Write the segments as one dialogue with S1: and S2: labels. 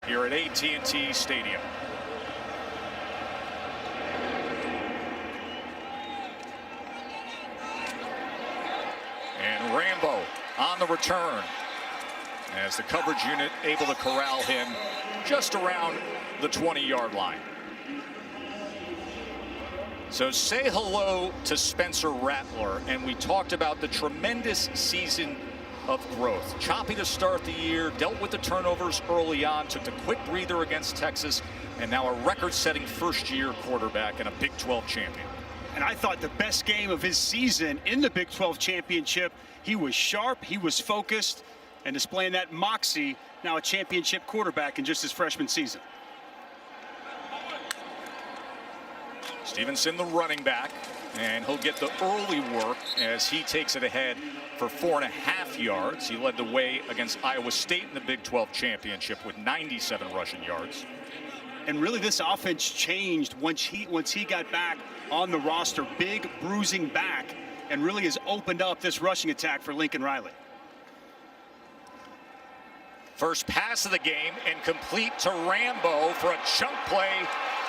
S1: here at AT&T Stadium. And Rambo on the return as the coverage unit able to corral him just around the 20-yard line. So say hello to Spencer Rattler, and we talked about the tremendous season of growth. Choppy to start the year, dealt with the turnovers early on, took a quick breather against Texas, and now a record-setting first-year quarterback and a Big 12 champion.
S2: And I thought the best game of his season in the Big 12 championship, he was sharp, he was focused, and displaying that moxie, now a championship quarterback in just his freshman season.
S1: Stevenson, the running back, and he'll get the early work as he takes it ahead for 4.5 yards. He led the way against Iowa State in the Big 12 championship with 97 rushing yards.
S2: And really this offense changed once he got back on the roster. Big bruising back, and really has opened up this rushing attack for Lincoln Riley.
S1: First pass of the game and complete to Rambo for a chunk play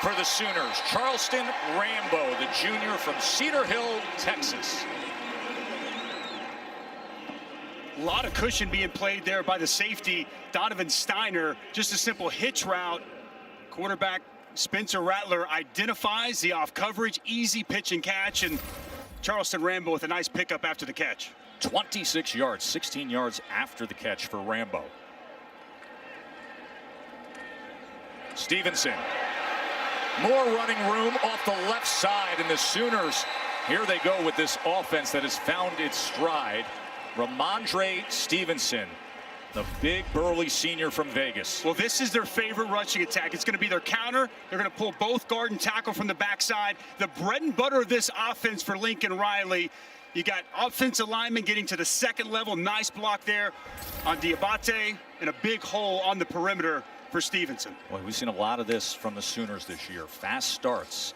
S1: for the Sooners. Charleston Rambo, the junior from Cedar Hill, Texas.
S2: A lot of cushion being played there by the safety, Donovan Steiner. Just a simple hitch route. Quarterback Spencer Rattler identifies the off coverage, easy pitch and catch, and Charleston Rambo with a nice pickup after the catch.
S1: 26 yards, 16 yards after the catch for Rambo. Stevenson. More running room off the left side, and the Sooners, here they go with this offense that has found its stride. Ramondre Stevenson, the big burly senior from Vegas.
S2: Well, this is their favorite rushing attack. It's going to be their counter. They're going to pull both guard and tackle from the backside. The bread and butter of this offense for Lincoln Riley. You got offensive linemen getting to the second level. Nice block there on Diabate, and a big hole on the perimeter for Stevenson.
S1: Well, we've seen a lot of this from the Sooners this year. Fast starts.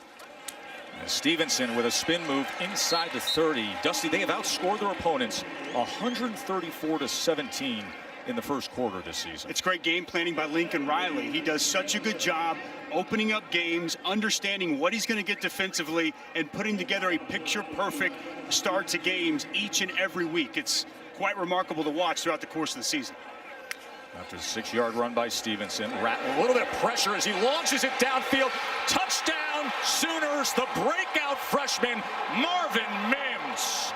S1: And Stevenson with a spin move inside the 30. Dusty, they have outscored their opponents 134-17 in the first quarter this season.
S2: It's great game planning by Lincoln Riley. He does such a good job opening up games, understanding what he's going to get defensively, and putting together a picture-perfect start to games each and every week. It's quite remarkable to watch throughout the course of the season.
S1: After the 6-yard run by Stevenson, Rattler, a little bit of pressure as he launches it downfield. Touchdown, Sooners, the breakout freshman, Marvin Mims.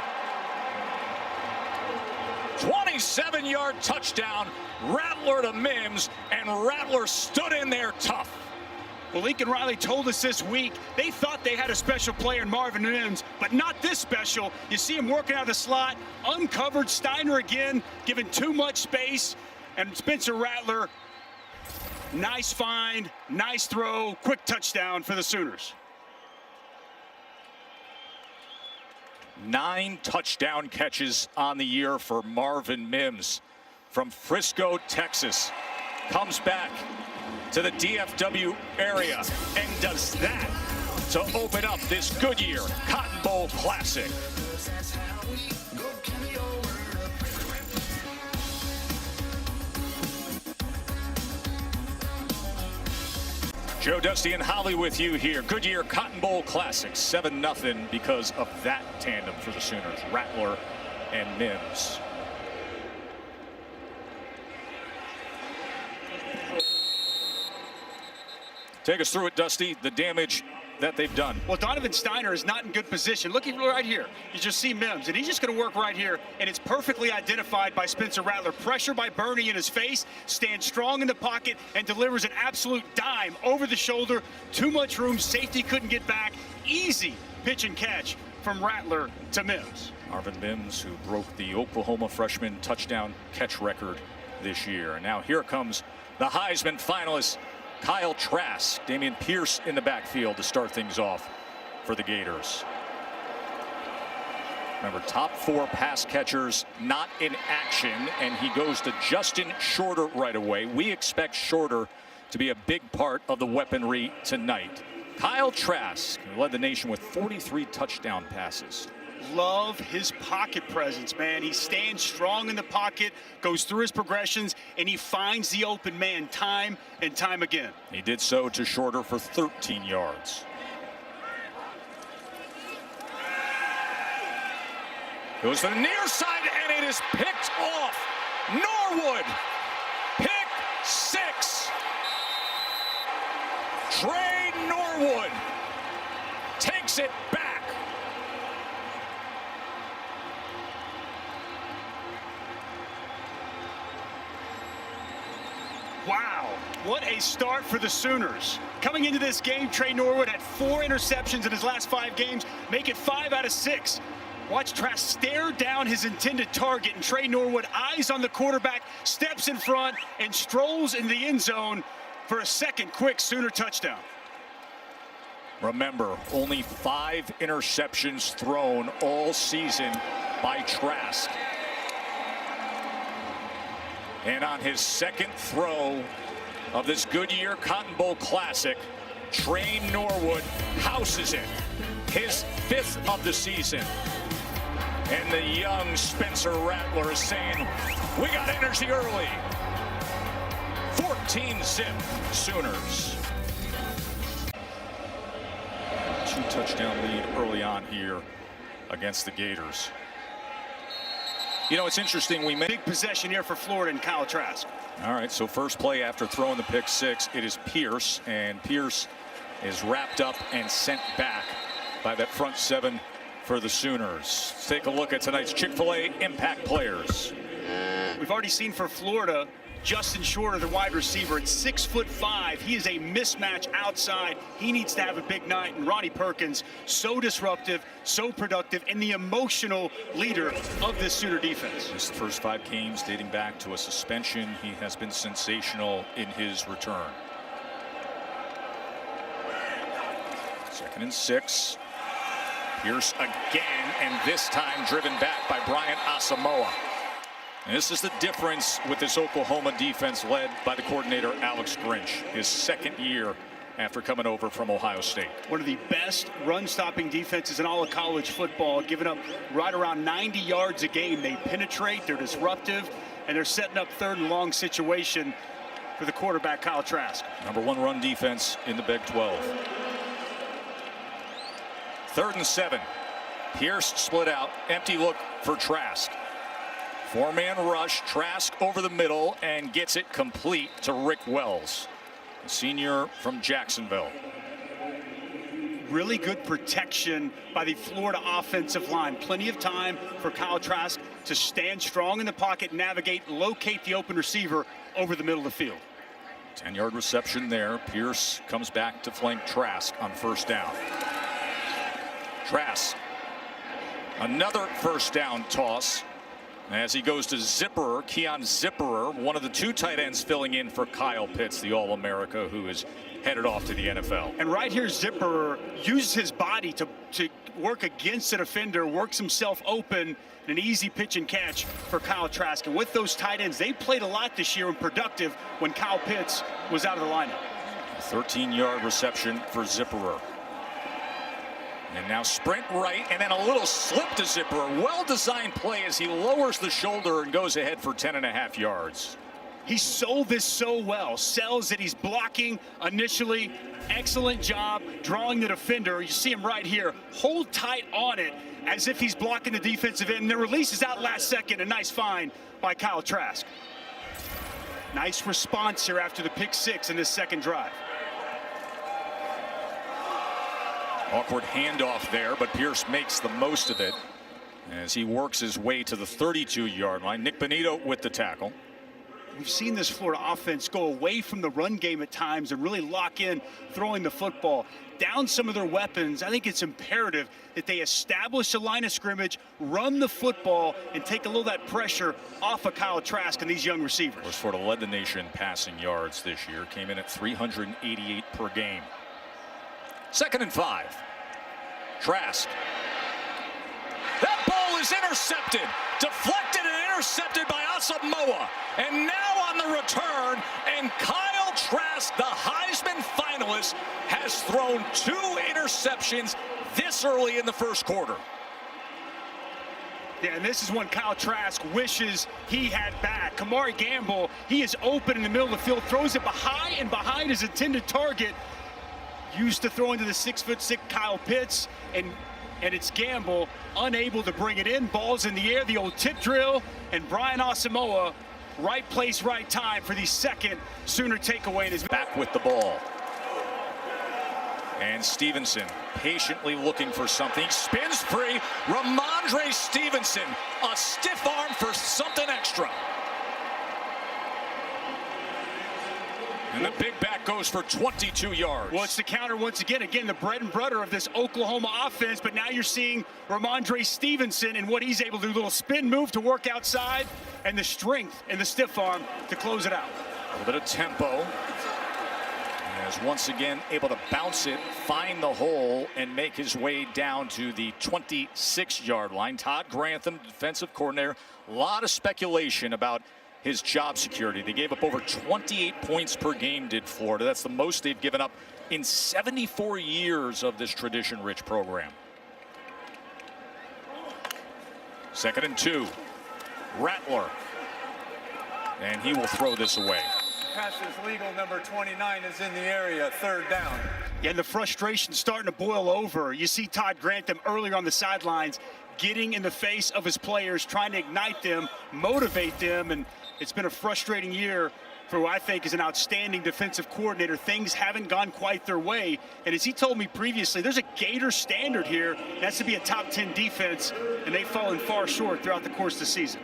S1: 27-yard touchdown, Rattler to Mims, and Rattler stood in there tough.
S2: Well, Lincoln Riley told us this week they thought they had a special player in Marvin Mims, but not this special. You see him working out of the slot, uncovered. Steiner again, given too much space. And Spencer Rattler, nice find, nice throw, quick touchdown for the Sooners.
S1: 9 touchdown catches on the year for Marvin Mims from Frisco, Texas. Comes back to the DFW area and does that to open up this Goodyear Cotton Bowl Classic. Joe, Dusty, and Holly with you here. Goodyear Cotton Bowl Classic, 7-0 because of that tandem for the Sooners, Rattler and Mims. Take us through it, Dusty, the damage that they've done.
S2: Well, Donovan Steiner is not in good position. Looking right here, you just see Mims, and he's just going to work right here, and it's perfectly identified by Spencer Rattler. Pressure by Bernie in his face, stands strong in the pocket, and delivers an absolute dime over the shoulder. Too much room, safety couldn't get back. Easy pitch and catch from Rattler to Mims.
S1: Marvin Mims, who broke the Oklahoma freshman touchdown catch record this year. And now here comes the Heisman finalist, Kyle Trask. Dameon Pierce in the backfield to start things off for the Gators. Remember, top 4 pass catchers not in action, and he goes to Justin Shorter right away. We expect Shorter to be a big part of the weaponry tonight. Kyle Trask, who led the nation with 43 touchdown passes.
S2: love his pocket presence, man. He stands strong in the pocket, goes through his progressions, and he finds the open man time and time again.
S1: He did so to Shorter for 13 yards. Goes to the near side, and it is picked off. Norwood, pick 6. Trey Norwood takes it back.
S2: Wow, what a start for the Sooners. Coming into this game, Trey Norwood had 4 interceptions in his last 5 games, make it 5 out of 6. Watch Trask stare down his intended target, and Trey Norwood, eyes on the quarterback, steps in front and strolls in the end zone for a second quick Sooner touchdown.
S1: Remember, only 5 interceptions thrown all season by Trask. And on his second throw of this Goodyear Cotton Bowl Classic, Trey Norwood houses it. His 5th of the season. And the young Spencer Rattler is saying, we got energy early. 14-zip Sooners. 2-touchdown lead early on here against the Gators. You know, it's interesting. We made
S2: big possession here for Florida and Kyle Trask.
S1: All right, so first play after throwing the pick 6, it is Pierce, and Pierce is wrapped up and sent back by that front 7 for the Sooners. Let's take a look at tonight's Chick-fil-A impact players.
S2: We've already seen for Florida, Justin Shorter, the wide receiver, at 6'5". He is a mismatch outside. He needs to have a big night. And Ronnie Perkins, so disruptive, so productive, and the emotional leader of this Sooner defense.
S1: His first 5 games dating back to a suspension. He has been sensational in his return. 2nd and 6. Pierce again, and this time driven back by Brian Asamoah. And this is the difference with this Oklahoma defense led by the coordinator Alex Grinch, his 2nd year after coming over from Ohio State.
S2: One of the best run-stopping defenses in all of college football, giving up right around 90 yards a game. They penetrate, they're disruptive, and they're setting up 3rd and long situation for the quarterback, Kyle Trask.
S1: Number 1 run defense in the Big 12. 3rd and 7. Pierce split out, empty look for Trask. 4-man rush, Trask over the middle and gets it complete to Rick Wells, a senior from Jacksonville.
S2: Really good protection by the Florida offensive line. Plenty of time for Kyle Trask to stand strong in the pocket, navigate, locate the open receiver over the middle of the field.
S1: 10-yard reception there. Pierce comes back to flank Trask on 1st down. Trask, another 1st down toss as he goes to Zipperer, Keon Zipperer, one of the 2 tight ends filling in for Kyle Pitts, the All-America, who is headed off to the NFL.
S2: And right here, Zipperer uses his body to work against a defender, works himself open, and an easy pitch and catch for Kyle Trask. And with those tight ends, they played a lot this year and productive when Kyle Pitts was out of the lineup.
S1: 13-yard reception for Zipperer. And now sprint right, and then a little slip to Zipperer. Well-designed play as he lowers the shoulder and goes ahead for 10.5 yards.
S2: He sold this so well. Sells it. He's blocking initially. Excellent job drawing the defender. You see him right here. Hold tight on it as if he's blocking the defensive end. And the release is out last second. A nice find by Kyle Trask. Nice response here after the pick 6 in this 2nd drive.
S1: Awkward handoff there, but Pierce makes the most of it as he works his way to the 32-yard line. Nick Benito with the tackle.
S2: We've seen this Florida offense go away from the run game at times and really lock in throwing the football. Down some of their weapons, I think it's imperative that they establish a line of scrimmage, run the football, and take a little of that pressure off of Kyle Trask and these young receivers.
S1: Of course, Florida led the nation passing yards this year, came in at 388 per game. 2nd and 5. Trask. That ball is intercepted. Deflected and intercepted by Asamoah. And now on the return, and Kyle Trask, the Heisman finalist, has thrown 2 interceptions this early in the 1st quarter.
S2: Yeah, and this is one Kyle Trask wishes he had back. Kamari Gamble, he is open in the middle of the field, throws it behind his intended target. Used to throw into the 6'6" Kyle Pitts, and it's Gamble unable to bring it in. Ball's in the air, the old tip drill, and Brian Asamoah, right place, right time for the second Sooner takeaway in his
S1: back with the ball. And Stevenson patiently looking for something. He spins free. Ramondre Stevenson, a stiff arm for something extra. And the big back goes for 22 yards.
S2: Well, it's the counter once again. Again, the bread and butter of this Oklahoma offense. But now you're seeing Ramondre Stevenson and what he's able to do. A little spin move to work outside, and the strength and the stiff arm to close it out.
S1: A little bit of tempo. As once again able to bounce it, find the hole, and make his way down to the 26-yard line. Todd Grantham, defensive coordinator. A lot of speculation about his job security. They gave up over 28 points per game, did Florida. That's the most they've given up in 74 years of this tradition-rich program. 2nd and 2. Rattler. And he will throw this away.
S3: Pass is legal. Number 29 is in the area. 3rd down.
S2: Yeah, and the frustration starting to boil over. You see Todd Grantham earlier on the sidelines getting in the face of his players, trying to ignite them, motivate them, and it's been a frustrating year for who I think is an outstanding defensive coordinator. Things haven't gone quite their way, and as he told me previously, there's a Gator standard here. That's to be a top 10 defense, and they've fallen far short throughout the course of the season.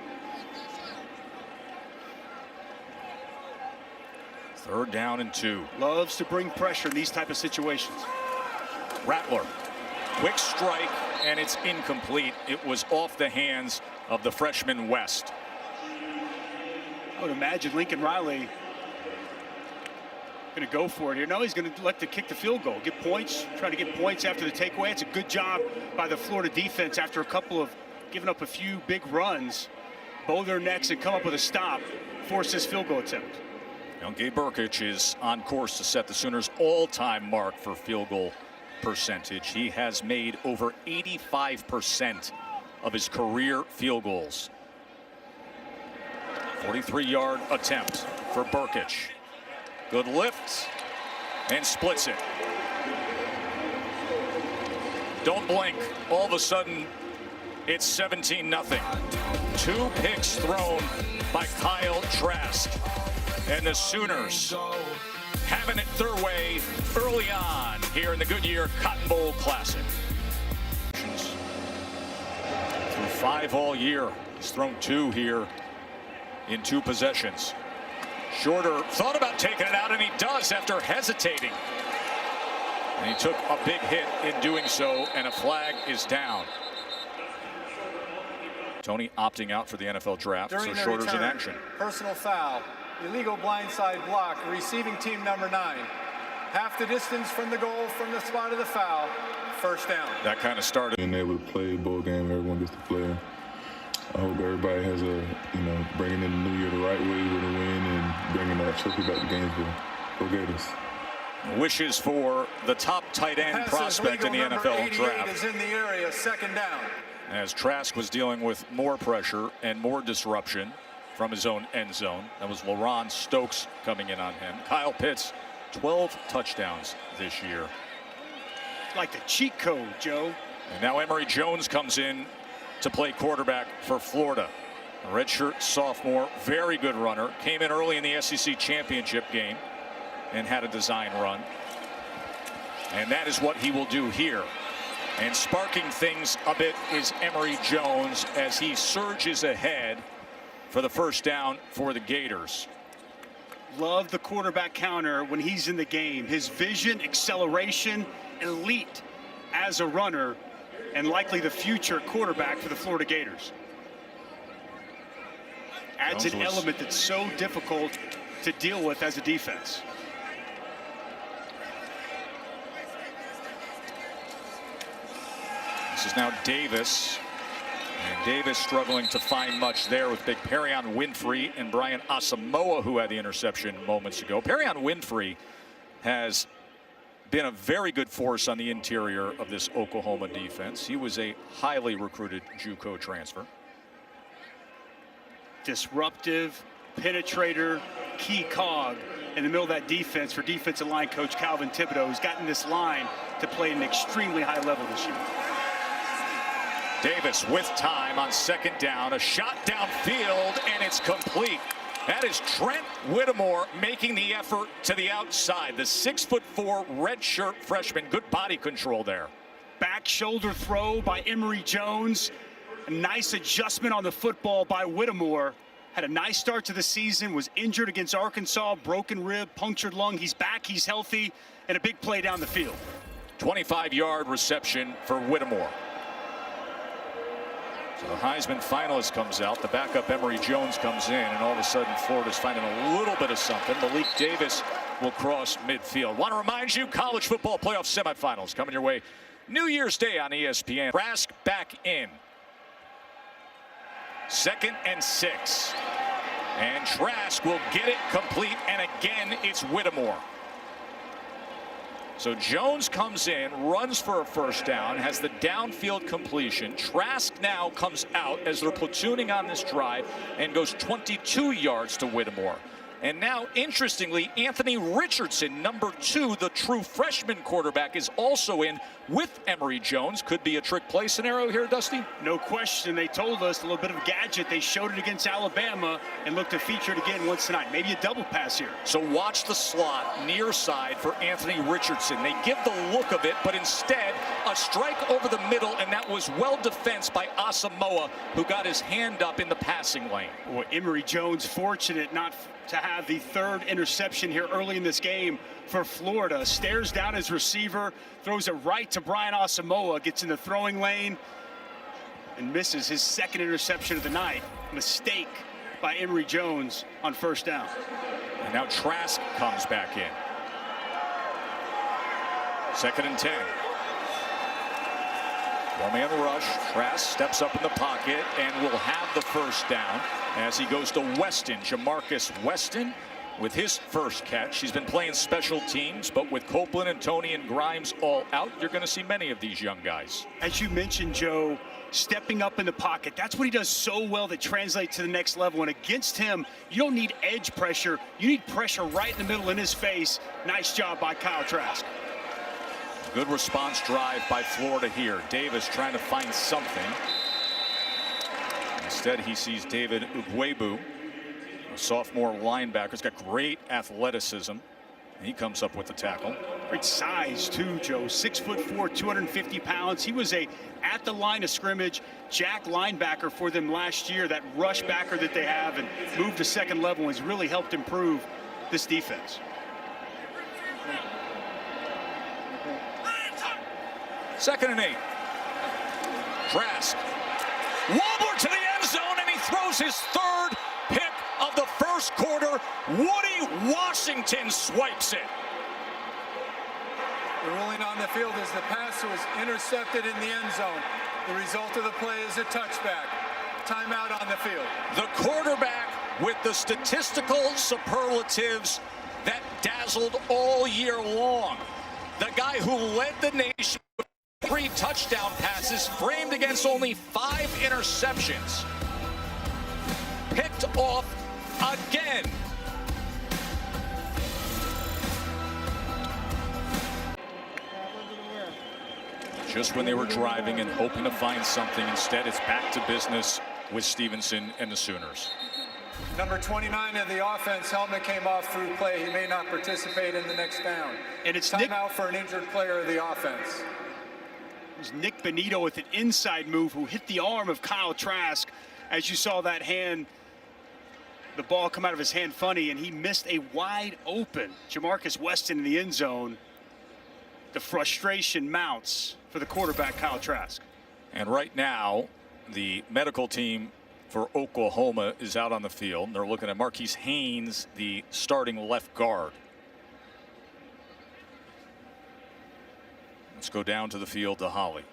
S1: 3rd down and 2.
S2: Loves to bring pressure in these type of situations.
S1: Rattler, quick strike, and it's incomplete. It was off the hands of the freshman West.
S2: I would imagine Lincoln Riley going to go for it here. No, he's going to elect to kick the field goal, get points, try to get points after the takeaway. It's a good job by the Florida defense after a couple of giving up a few big runs. Bow their necks and come up with a stop, force this field goal attempt.
S1: Now, Gabe Brkic is on course to set the Sooners' all-time mark for field goal percentage. He has made over 85% of his career field goals. 43-yard attempt for Brkic. Good lift and splits it. Don't blink. All of a sudden, it's 17-0. 2 picks thrown by Kyle Trask. And the Sooners having it their way early on here in the Goodyear Cotton Bowl Classic. Through 5 all year. He's thrown 2 here in 2 possessions. Shorter thought about taking it out, and he does after hesitating. And he took a big hit in doing so, and a flag is down. Tony opting out for the NFL draft, so Shorter's in action.
S3: Personal foul. Illegal blindside block. Receiving team number 9. Half the distance from the goal from the spot of the foul. 1st down.
S1: That kind of started.
S4: Being able to play a bowl game, everyone gets to play. I hope everybody has bringing in the new year the right way with a win and bringing that trophy back to Gainesville. Go Gators.
S1: Wishes for the top tight end prospect in the NFL draft.
S3: Is in the area. 2nd down.
S1: As Trask was dealing with more pressure and more disruption from his own end zone. That was LaRon Stokes coming in on him. Kyle Pitts, 12 touchdowns this year.
S2: Like the cheat code, Joe.
S1: And now Emory Jones comes in to play quarterback for Florida. A redshirt sophomore, very good runner. Came in early in the SEC championship game and had a design run. And that is what he will do here. And sparking things a bit is Emory Jones as he surges ahead for the 1st down for the Gators.
S2: Love the quarterback counter when he's in the game. His vision, acceleration, elite as a runner, and likely the future quarterback for the Florida Gators. Adds an element that's so difficult to deal with as a defense.
S1: This is now Davis. And Davis struggling to find much there with big Perion Winfrey and Brian Asamoah, who had the interception moments ago. Perion Winfrey has been a very good force on the interior of this Oklahoma defense. He was a highly recruited JUCO transfer.
S2: disruptive, penetrator, key cog in the middle of that defense for defensive line coach Calvin Thibodeau, who's gotten this line to play at an extremely high level this year.
S1: Davis with time on second down, a shot downfield, and it's complete. That is Trent Whittemore making the effort to the outside. The 6'4" redshirt freshman. Good body control there.
S2: Back shoulder throw by Emory Jones. A nice adjustment on the football by Whittemore. Had a nice start to the season, was injured against Arkansas, broken rib, punctured lung. He's back, he's healthy, and a big play down the field.
S1: 25-yard reception for Whittemore. So the Heisman finalist comes out, the backup Emory Jones comes in, and all of a sudden Florida's finding a little bit of something. Malik Davis will cross midfield. Want to remind you, college football playoff semifinals coming your way New Year's Day on ESPN. Trask back in. 2nd and 6. And Trask will get it complete, and again it's Whittemore. So Jones comes in, runs for a first down, has the downfield completion. Trask now comes out as they're platooning on this drive and goes 22 yards to Whittemore. And now, interestingly, Anthony Richardson, number 2, the true freshman quarterback, is also in with Emory Jones. Could be a trick play scenario here, Dusty?
S2: No question. They told us a little bit of a gadget. They showed it against Alabama and looked to feature it again once tonight. Maybe a double pass here.
S1: So watch the slot near side for Anthony Richardson. They give the look of it, but instead a strike over the middle, and that was well defensed by Asamoah, who got his hand up in the passing lane.
S2: Boy, Emory Jones fortunate not to have the 3rd interception here early in this game for Florida. Stares down his receiver, throws it right to Brian Asamoah, gets in the throwing lane and misses his 2nd interception of the night. Mistake by Emory Jones on first down.
S1: And now Trask comes back in. 2nd and 10. Four-man rush. Trask steps up in the pocket and will have the first down as he goes to Weston. Jamarcus Weston with his first catch. He's been playing special teams, but with Copeland and Tony and Grimes all out, you're going to see many of these young guys.
S2: As you mentioned, Joe, stepping up in the pocket. That's what he does so well that translates to the next level. And against him, you don't need edge pressure. You need pressure right in the middle in his face. Nice job by Kyle Trask.
S1: Good response drive by Florida here. Davis trying to find something. Instead, he sees David Ugwebu, a sophomore linebacker. He's got great athleticism. He comes up with the tackle.
S2: Great size, too, Joe. 6'4", 250 pounds. He was at the line of scrimmage, jack linebacker for them last year, that rush backer that they have, and moved to second level and has really helped improve this defense.
S1: 2nd and 8. Trask. Wobler to the end zone, and he throws his 3rd pick of the first quarter. Woody Washington swipes it.
S3: The ruling on the field is the pass was intercepted in the end zone. The result of the play is a touchback. Timeout on the field.
S1: The quarterback with the statistical superlatives that dazzled all year long. The guy who led the nation with 3 touchdown passes, framed against only 5 interceptions. Picked off again. Just when they were driving and hoping to find something, instead it's back to business with Stevenson and the Sooners.
S3: Number 29 of the offense, helmet came off through play. He may not participate in the next down.
S2: And it's
S3: timeout for an injured player of the offense.
S2: It was Nick Benito with an inside move who hit the arm of Kyle Trask. As you saw that hand, the ball come out of his hand funny, and he missed a wide open Jamarcus Weston in the end zone. The frustration mounts for the quarterback, Kyle Trask.
S1: And right now, the medical team for Oklahoma is out on the field. They're looking at Marquise Haynes, the starting left guard. Let's go down to the field to Holly.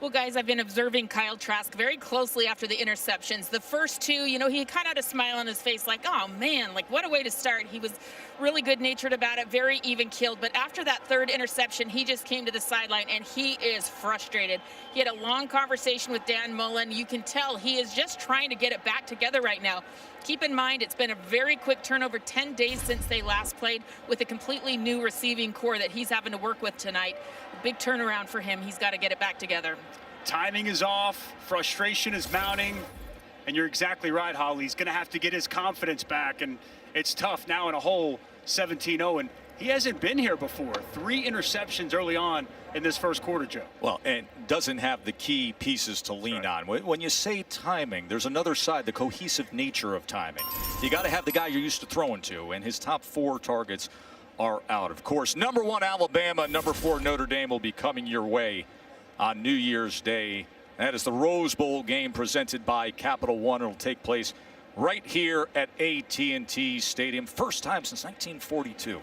S5: Well, guys, I've been observing Kyle Trask very closely after the interceptions. The first 2, you know, he kind of had a smile on his face like, oh, man, like, what a way to start. He was really good natured about it, very even keeled. But after that third interception, he just came to the sideline and he is frustrated. He had a long conversation with Dan Mullen. You can tell he is just trying to get it back together right now. Keep in mind, it's been a very quick turnover, 10 days since they last played, with a completely new receiving core that he's having to work with tonight. Big turnaround for him. He's got to get it back together.
S2: Timing is off, frustration is mounting, and you're exactly right, Holly. He's going to have to get his confidence back, and it's tough now in a hole 17-0, and he hasn't been here before. 3 interceptions early on in this first quarter, Joe.
S1: Well, and doesn't have the key pieces to lean on. When you say timing, there's another side, the cohesive nature of timing. You got to have the guy you're used to throwing to, and his top 4 targets are out. Of course, number 1 Alabama, number 4 Notre Dame will be coming your way on New Year's Day. That is the Rose Bowl game presented by Capital One. It'll take place right here at AT&T Stadium. First time since 1942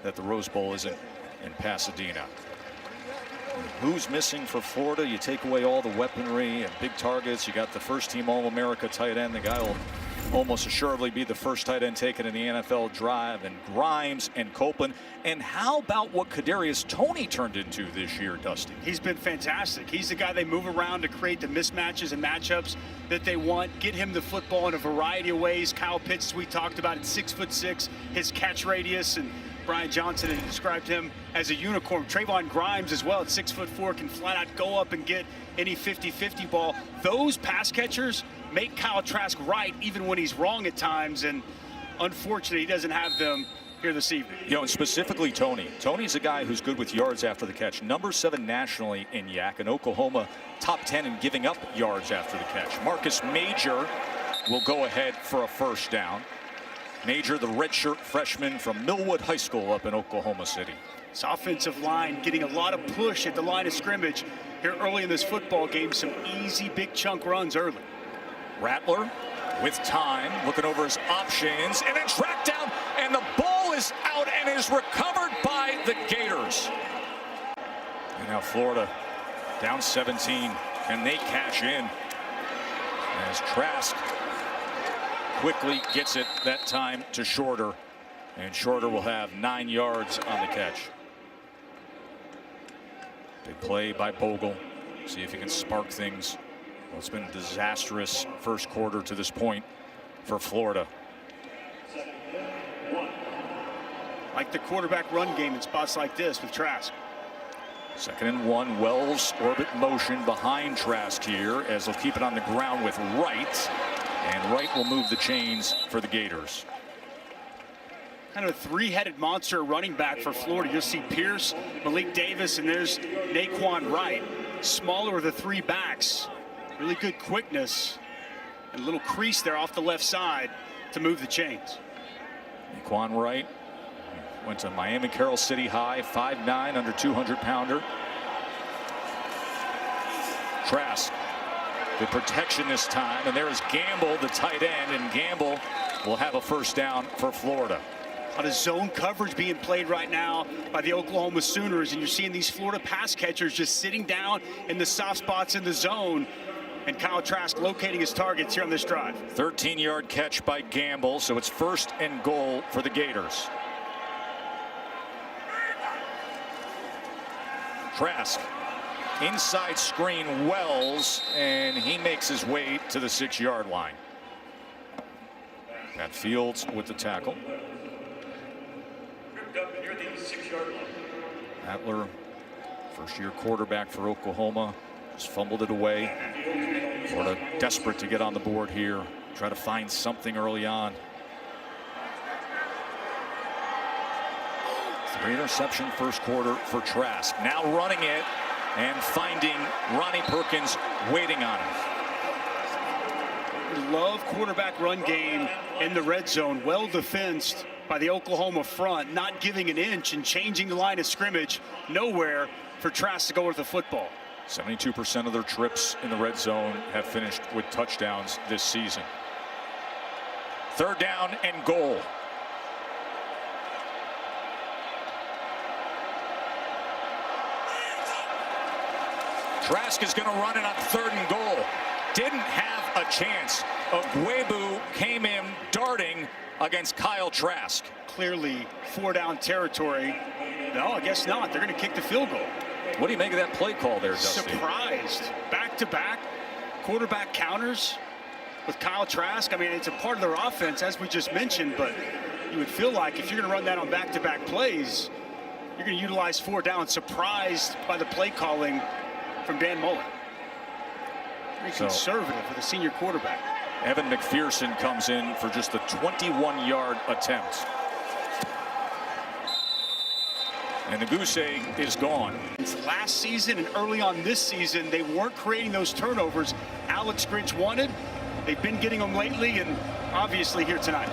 S1: that the Rose Bowl isn't in Pasadena. Who's missing for Florida? You take away all the weaponry and big targets. You got the first-team All-America tight end. The guy will almost assuredly be the first tight end taken in the NFL drive, and Grimes and Copeland. And how about what Kadarius Toney turned into this year, Dusty?
S2: He's been fantastic. He's the guy they move around to create the mismatches and matchups that they want. Get him the football in a variety of ways. Kyle Pitts, we talked about, at 6'6", his catch radius, and Brian Johnson had described him as a unicorn. Trayvon Grimes as well at 6'4", can flat out go up and get any 50-50 ball. Those pass catchers make Kyle Trask right even when he's wrong at times, and unfortunately he doesn't have them here this evening.
S1: You know, and specifically Toney. Toney's a guy who's good with yards after the catch. Number 7 nationally in YAC, and Oklahoma top 10 in giving up yards after the catch. Marcus Major will go ahead for a first down. Major, the redshirt freshman from Millwood High School up in Oklahoma City.
S2: This offensive line getting a lot of push at the line of scrimmage here early in this football game. Some easy big chunk runs early.
S1: Rattler with time, looking over his options, and then tracked down, and the ball is out and is recovered by the Gators. And now Florida down 17. Can they cash in? As Trask quickly gets it that time to Shorter, and Shorter will have 9 yards on the catch. Big play by Bogle. See if he can spark things. Well, it's been a disastrous first quarter to this point for Florida.
S2: Like the quarterback run game in spots like this with Trask.
S1: 2nd and 1. Wells orbit motion behind Trask here as they'll keep it on the ground with Wright. And Wright will move the chains for the Gators.
S2: Kind of a 3-headed monster running back for Florida. You'll see Pierce, Malik Davis, and there's Naquan Wright. Smaller of the 3 backs. Really good quickness. And a little crease there off the left side to move the chains.
S1: Naquan Wright went to Miami Carroll City High, 5'9", under 200-pounder. Trask, good protection this time, and there is Gamble, the tight end, and Gamble will have a first down for Florida.
S2: A lot of zone coverage being played right now by the Oklahoma Sooners, and you're seeing these Florida pass catchers just sitting down in the soft spots in the zone, and Kyle Trask locating his targets here on this drive.
S1: 13-yard catch by Gamble, so it's 1st and goal for the Gators. Trask, inside screen, Wells, and he makes his way to the 6-yard line. Pat Fields with the tackle. Rattler, first-year quarterback for Oklahoma, just fumbled it away. Florida desperate to get on the board here, try to find something early on. 3 interception first quarter for Trask. Now running it and finding Ronnie Perkins waiting on him.
S2: Love quarterback run game in the red zone. Well defensed by the Oklahoma front, not giving an inch and changing the line of scrimmage. Nowhere for Trask to go with the football.
S1: 72% of their trips in the red zone have finished with touchdowns this season. 3rd down and goal. Trask is going to run it on 3rd and goal. didn't have a chance. Ugwoegbu came in darting against Kyle Trask.
S2: Clearly 4-down territory. No, I guess not. They're going to kick the field goal.
S1: What do you make of that play call there, Dusty?
S2: Surprised. Back-to-back quarterback counters with Kyle Trask. I mean, it's a part of their offense, as we just mentioned, but you would feel like if you're going to run that on back-to-back plays, you're going to utilize 4 down. Surprised by the play calling from Dan Mullen. Very conservative with a senior quarterback.
S1: Evan McPherson comes in for just the 21-yard attempt. And the goose egg is gone.
S2: Last season and early on this season, they weren't creating those turnovers Alex Grinch wanted. They've been getting them lately, and obviously here tonight.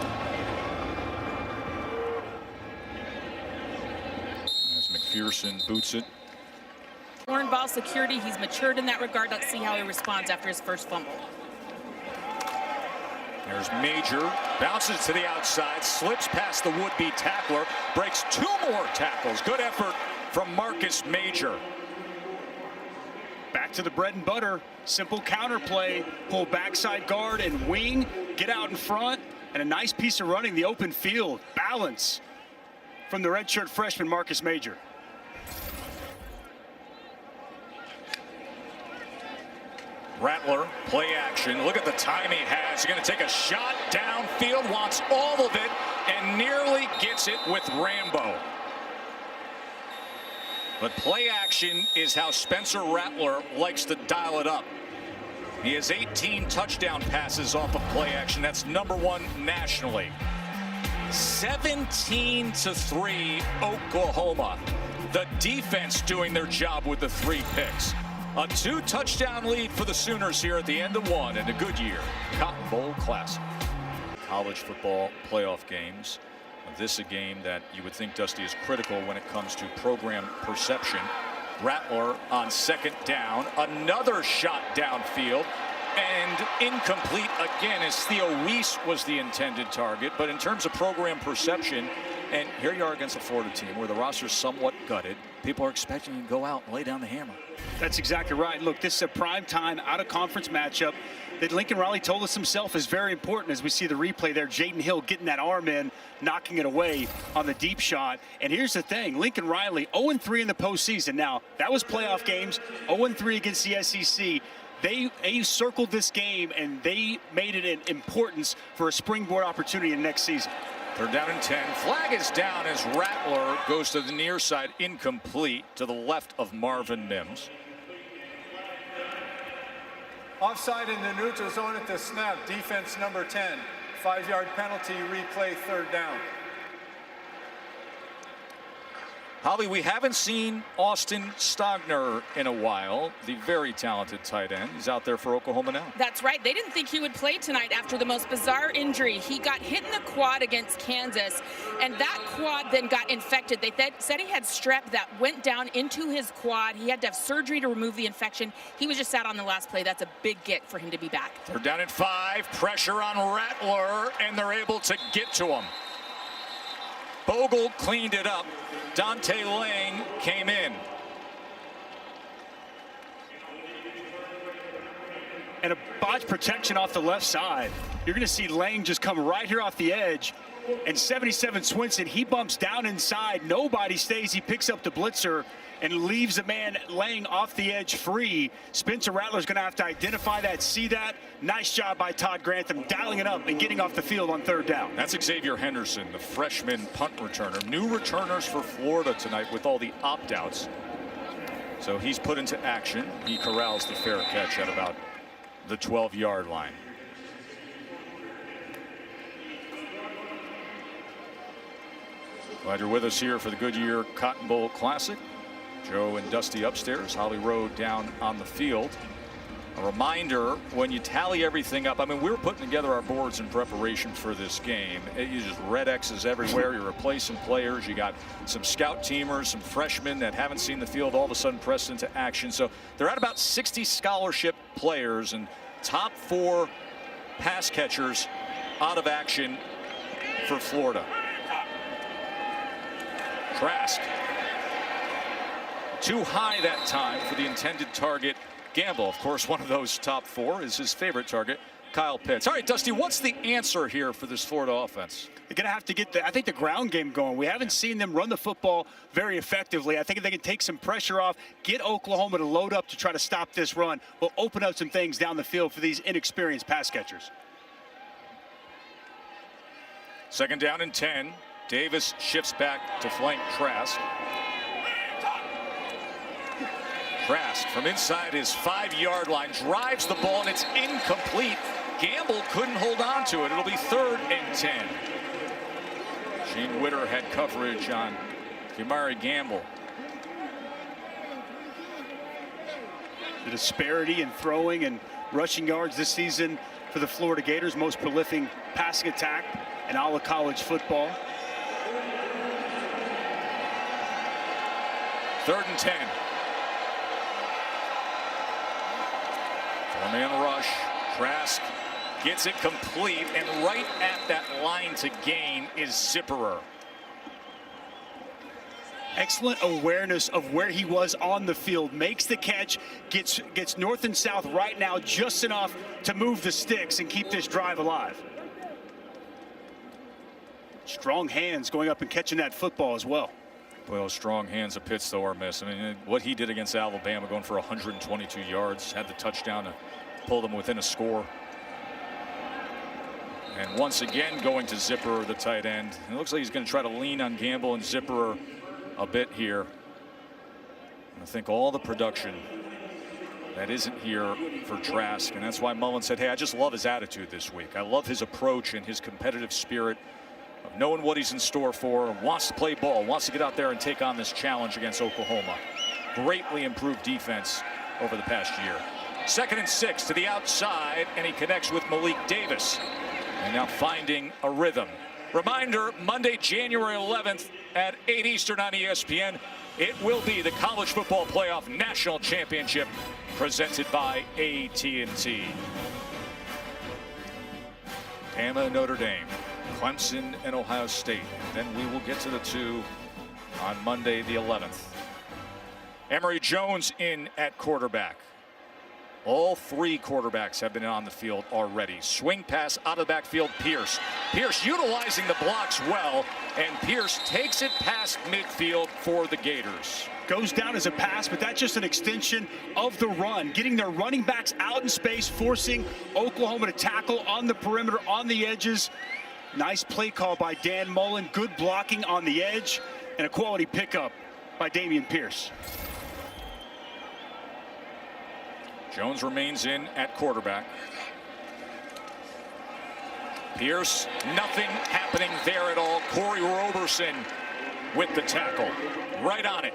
S1: As McPherson boots it.
S5: Foreign ball security, he's matured in that regard. Let's see how he responds after his first fumble.
S1: There's Major, bounces to the outside, slips past the would-be tackler, breaks 2 more tackles. Good effort from Marcus Major.
S2: Back to the bread and butter, simple counter play, pull backside guard and wing, get out in front, and a nice piece of running the open field. Balance from the redshirt freshman Marcus Major.
S1: Rattler, play action. Look at the time he has. He's going to take a shot downfield, wants all of it, and nearly gets it with Rambo. But play action is how Spencer Rattler likes to dial it up. He has 18 touchdown passes off of play action. That's #1 nationally. 17-3 Oklahoma. The defense doing their job with the 3 picks. A 2-touchdown lead for the Sooners here at the end of 1 in a Goodyear Cotton Bowl Classic. College football playoff games. This a game that you would think, Dusty, is critical when it comes to program perception. Rattler on 2nd down. Another shot downfield. And incomplete again as Theo Weiss was the intended target. But in terms of program perception, and here you are against a Florida team where the roster's somewhat gutted. People are expecting you to go out and lay down the hammer.
S2: That's exactly right. Look, this is a prime-time, out-of-conference matchup that Lincoln Riley told us himself is very important as we see the replay there. Jaden Hill getting that arm in, knocking it away on the deep shot. And here's the thing, Lincoln Riley 0-3 in the postseason. Now, that was playoff games, 0-3 against the SEC. They circled this game, and they made it an importance for a springboard opportunity in next season.
S1: 3rd down and 10. Flag is down as Rattler goes to the near side, incomplete to the left of Marvin Mims.
S3: Offside in the neutral zone at the snap. Defense number 10. 5-yard penalty, replay 3rd down.
S1: Holly, we haven't seen Austin Stogner in a while, the very talented tight end. He's out there for Oklahoma now.
S5: That's right. They didn't think he would play tonight after the most bizarre injury. He got hit in the quad against Kansas, and that quad then got infected. They said he had strep that went down into his quad. He had to have surgery to remove the infection. He was just out on the last play. That's a big get for him to be back.
S1: 3rd down and 5. Pressure on Rattler, and they're able to get to him. Bogle cleaned it up. Dante Lang came in.
S2: And a botch protection off the left side. You're going to see Lang just come right here off the edge. And 77 Swinson, he bumps down inside. Nobody stays. He picks up the blitzer and leaves a man laying off the edge free. Spencer Rattler's going to have to identify that, see that. Nice job by Todd Grantham dialing it up and getting off the field on 3rd down.
S1: That's Xavier Henderson, the freshman punt returner. New returners for Florida tonight with all the opt-outs. So he's put into action. He corrals the fair catch at about the 12-yard line. Glad you're with us here for the Goodyear Cotton Bowl Classic. Joe and Dusty upstairs, Holly Rowe down on the field. A reminder, when you tally everything up, I mean, we were putting together our boards in preparation for this game. You just red X's everywhere. You're replacing players. You got some scout teamers, some freshmen that haven't seen the field all of a sudden pressed into action. So they're at about 60 scholarship players and top 4 pass catchers out of action for Florida. Trask. Too high that time for the intended target, Gamble, of course, one of those top 4 is his favorite target, Kyle Pitts. All right, Dusty, what's the answer here for this Florida offense?
S2: They're going to have to get the ground game going. We haven't seen them run the football very effectively. I think if they can take some pressure off, get Oklahoma to load up to try to stop this run, will open up some things down the field for these inexperienced pass catchers.
S1: 2nd down and 10. Davis shifts back to flank Trask. Trask from inside his 5-yard line drives the ball, and it's incomplete. Gamble couldn't hold on to it. It'll be 3rd and 10. Shane Witter had coverage on Kamari Gamble.
S2: The disparity in throwing and rushing yards this season for the Florida Gators, most prolific passing attack in all of college football.
S1: 3rd and 10. 4-man rush. Trask gets it complete, and right at that line to gain is Zipperer.
S2: Excellent awareness of where he was on the field, makes the catch, gets north and south right now just enough to move the sticks and keep this drive alive. Strong hands going up and catching that football as well.
S1: Well, those strong hands of Pitts, though, are missed. I mean, what he did against Alabama, going for 122 yards, had the touchdown to pull them within a score. And once again, going to Zipperer, the tight end. It looks like he's going to try to lean on Gamble and Zipperer a bit here. And I think all the production that isn't here for Trask, and that's why Mullen said, hey, I just love his attitude this week. I love his approach and his competitive spirit of knowing what he's in store for, wants to play ball, wants to get out there and take on this challenge against Oklahoma. Greatly improved defense over the past year. 2nd and 6 to the outside, and he connects with Malik Davis. And now finding a rhythm. Reminder, Monday, January 11th at 8 Eastern on ESPN. It will be the College Football Playoff National Championship presented by AT&T. Bama and Notre Dame, Clemson and Ohio State. Then we will get to the 2 on Monday the 11th. Emory Jones in at quarterback. All 3 quarterbacks have been on the field already. Swing pass out of the backfield, Pierce. Pierce utilizing the blocks well, and Pierce takes it past midfield for the Gators.
S2: Goes down as a pass, but that's just an extension of the run, getting their running backs out in space, forcing Oklahoma to tackle on the perimeter, on the edges. Nice play call by Dan Mullen. Good blocking on the edge, and a quality pickup by Dameon Pierce.
S1: Jones remains in at quarterback. Pierce, nothing happening there at all. Corey Roberson with the tackle. Right on it.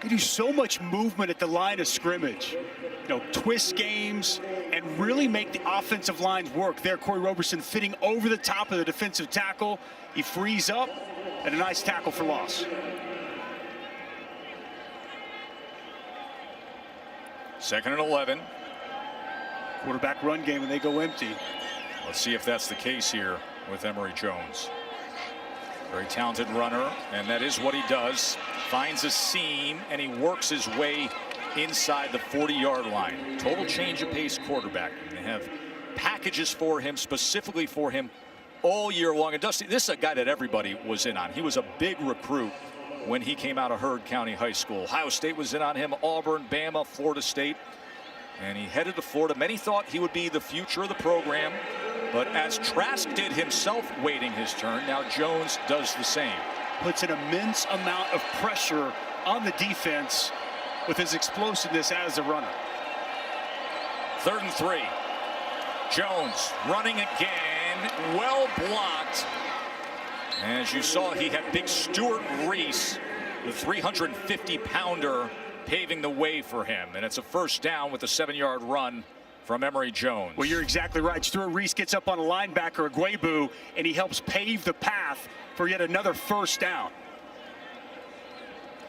S2: They do so much movement at the line of scrimmage. You know, twist games and really make the offensive lines work. There, Corey Roberson fitting over the top of the defensive tackle. He frees up, and a nice tackle for loss.
S1: 2nd and 11.
S2: Quarterback run game when they go empty.
S1: Let's see if that's the case here with Emory Jones. Very talented runner, and that is what he does. Finds a seam, and he works his way inside the 40-yard line. Total change of pace quarterback. And they have packages for him, specifically for him, all year long. And Dusty, this is a guy that everybody was in on. He was a big recruit when he came out of Heard County High School. Ohio State was in on him, Auburn, Bama, Florida State. And he headed to Florida. Many thought he would be the future of the program. But as Trask did himself waiting his turn, now Jones does the same.
S2: Puts an immense amount of pressure on the defense with his explosiveness as a runner.
S1: 3rd and 3. Jones running again, well blocked. And as you saw, he had big Stuart Reese, the 350-pounder, paving the way for him. And it's a 1st down with a 7-yard run from Emory Jones.
S2: Well, you're exactly right. Stuart Reese gets up on a linebacker, Aguebu, and he helps pave the path for yet another 1st down.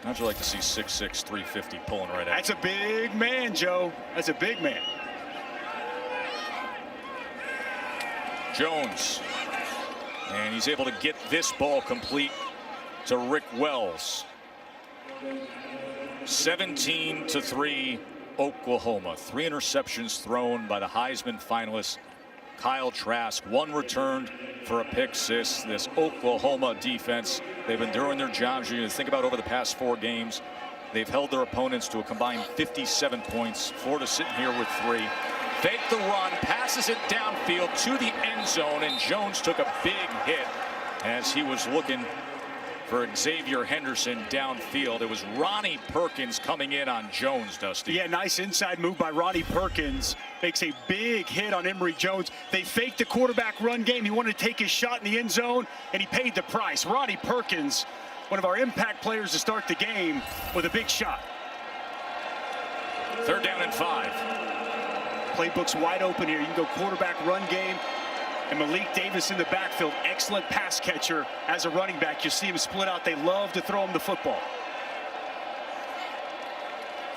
S1: How'd you like to see 6'6", 350 pulling right at
S2: That's a big man, Joe. That's a big man.
S1: Jones. And he's able to get this ball complete to Rick Wells. 17-3 Oklahoma. 3 interceptions thrown by the Heisman finalist Kyle Trask. 1 returned for a pick six. This Oklahoma defense, they've been doing their jobs. You think about over the past 4 games, they've held their opponents to a combined 57 points. Florida sitting here with 3. Fake the run, passes it downfield to the end zone, and Jones took a big hit as he was looking for Xavier Henderson downfield. It was Ronnie Perkins coming in on Jones, Dusty.
S2: Yeah, nice inside move by Ronnie Perkins. Makes a big hit on Emory Jones. They faked the quarterback run game. He wanted to take his shot in the end zone, and he paid the price. Ronnie Perkins, one of our impact players to start the game with a big shot.
S1: 3rd down and 5.
S2: Playbook's wide open here. You can go quarterback run game. And Malik Davis in the backfield, excellent pass catcher as a running back. You see him split out. They love to throw him the football.